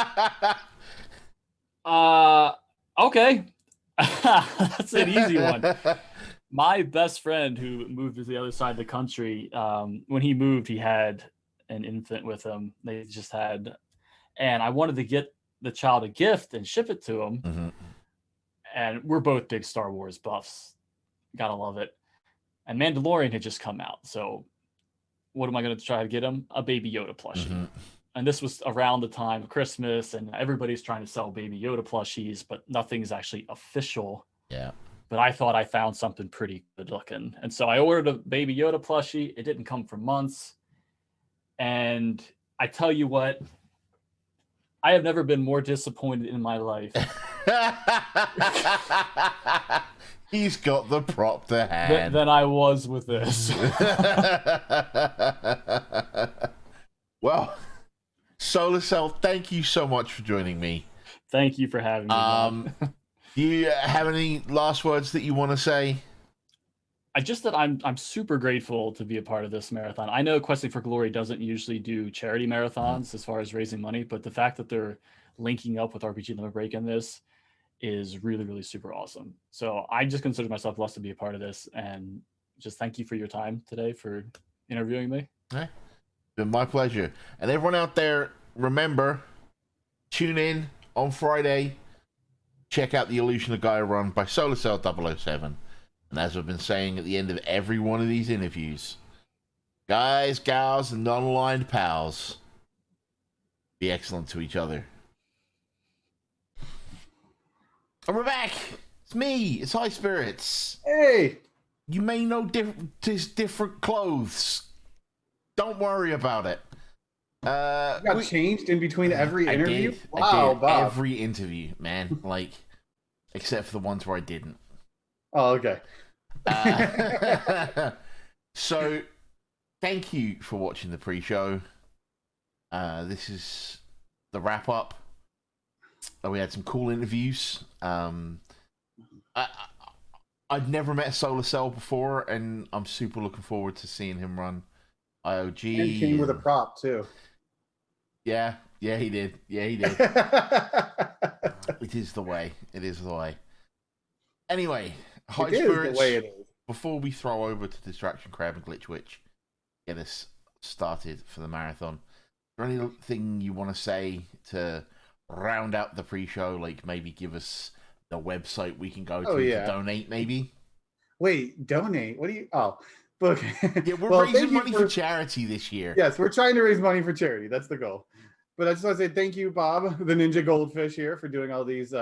Okay. That's an easy one. My best friend who moved to the other side of the country, when he moved, he had an infant with him. They just had, and I wanted to get the child a gift and ship it to him. Mm-hmm. And we're both big Star Wars buffs. Gotta love it. And Mandalorian had just come out. So what am I going to try to get him? A Baby Yoda plushie. Mm-hmm. And this was around the time of Christmas, and everybody's trying to sell Baby Yoda plushies, but nothing's actually official. Yeah. But I thought I found something pretty good looking. And so I ordered a Baby Yoda plushie. It didn't come for months. And I tell you what, I have never been more disappointed in my life. He's got the prop to hand. Than I was with this. Well, Solar Cell, thank you so much for joining me. Thank you for having me. Do you have any last words that you want to say? I'm super grateful to be a part of this marathon. I know Questing for Glory doesn't usually do charity marathons as far as raising money, but the fact that they're linking up with RPG Limit Break in this is really, really super awesome. So I just consider myself blessed to be a part of this, and just thank you for your time today for interviewing me. It's been my pleasure. And everyone out there, remember, tune in on Friday. Check out the Illusion of Gaia run by Solar Cell 007. And as I've been saying at the end of every one of these interviews, guys, gals, and non-aligned pals, be excellent to each other. And we're back. It's me. It's High Spirits. Hey. You may know different clothes. Don't worry about it. You got changed in between every interview? I did Bob. every interview, man. Like, except for the ones where I didn't. Oh, okay. So, thank you for watching the pre-show. This is the wrap-up. We had some cool interviews. I'd never met Solar Cell before, and I'm super looking forward to seeing him run IOG. And came with a prop, too. Yeah, he did. It is the way. Anyway, High Spirits, the way it is. Before we throw over to Distraction Crab and Glitch Witch, get us started for the marathon, is there anything you want to say to round out the pre-show? Like maybe give us the website we can go to donate, maybe? Wait, donate? What do you... Oh, okay. Yeah, we're raising money for charity this year. Yes, we're trying to raise money for charity. That's the goal. But I just want to say thank you, Bob, the Ninja Goldfish here, for doing all these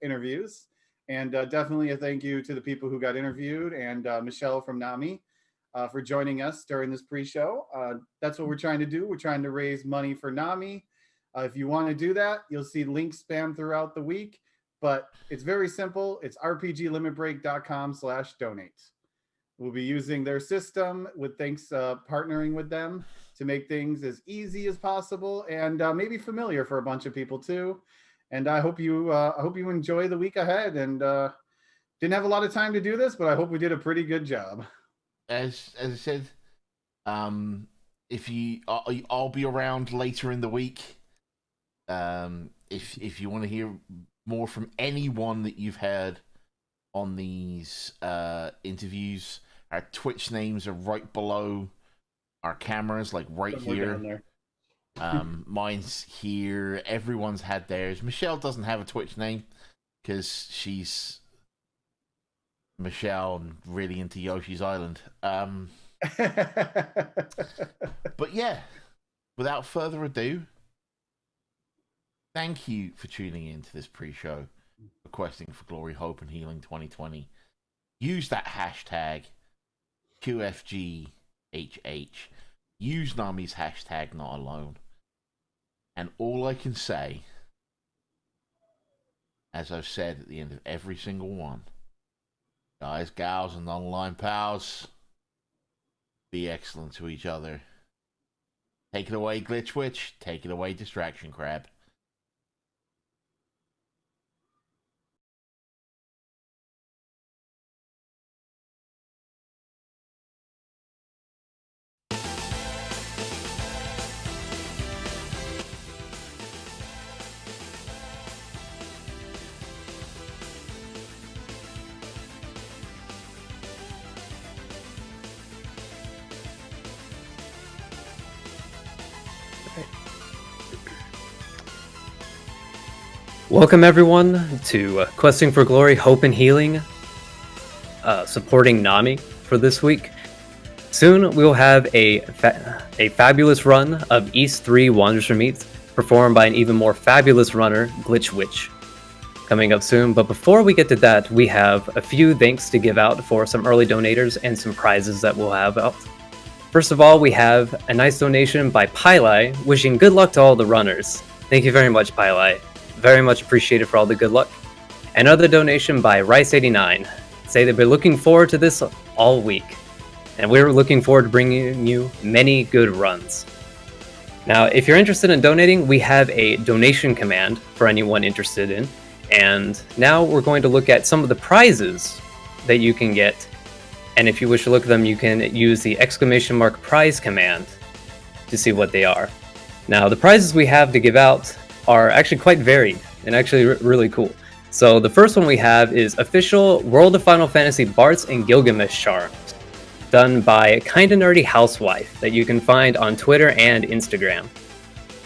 interviews. And definitely a thank you to the people who got interviewed and Michelle from Nami for joining us during this pre-show. That's what we're trying to do. We're trying to raise money for Nami. If you want to do that, you'll see links spammed throughout the week. But it's very simple. It's rpglimitbreak.com/donate. We'll be using their system with partnering with them to make things as easy as possible and maybe familiar for a bunch of people too. And I hope you enjoy the week ahead. And didn't have a lot of time to do this, but I hope we did a pretty good job. As I said, if I'll be around later in the week. If you want to hear more from anyone that you've heard on these interviews, our Twitch names are right below our cameras, like right here. Mine's here. Everyone's had theirs. Michelle doesn't have a Twitch name because she's Michelle and really into Yoshi's Island. But yeah, without further ado, thank you for tuning in to this pre-show for Questing for Glory, Hope, and Healing 2020. Use that hashtag QFGHH. Use Nami's hashtag not alone. And all I can say, as I've said at the end of every single one, guys, gals, and online pals, be excellent to each other. Take it away, Glitch Witch. Take it away, Distraction Crab. Welcome everyone to Questing for Glory, Hope and Healing, supporting Nami for this week. Soon we will have a fabulous run of East 3 Wanderers for Meats, performed by an even more fabulous runner, Glitch Witch, coming up soon. But before we get to that, we have a few thanks to give out for some early donators and some prizes that we'll have out. First of all, we have a nice donation by Pili, wishing good luck to all the runners. Thank you very much, Pili. Very much appreciated for all the good luck. Another donation by Rice89. Say they've been looking forward to this all week. And we're looking forward to bringing you many good runs. Now, if you're interested in donating, we have a donation command for anyone interested in. And now we're going to look at some of the prizes that you can get. And if you wish to look at them, you can use the !prize command to see what they are. Now, the prizes we have to give out are actually quite varied and actually really cool. So the first one we have is official World of Final Fantasy Barts and Gilgamesh charms, done by Kinda Nerdy Housewife, that you can find on Twitter and Instagram.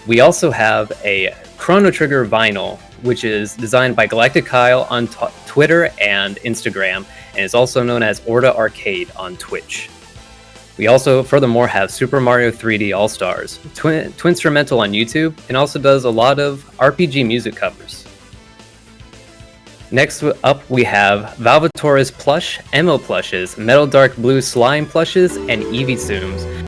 We also have a Chrono Trigger vinyl, which is designed by Galactic Kyle on Twitter and Instagram, and is also known as Orda Arcade on Twitch. We also, furthermore, have Super Mario 3D All-Stars, Twinstrumental on YouTube, and also does a lot of RPG music covers. Next up, we have Valvatore's plush, Emo plushes, Metal Dark Blue slime plushes, and Eevee Zooms,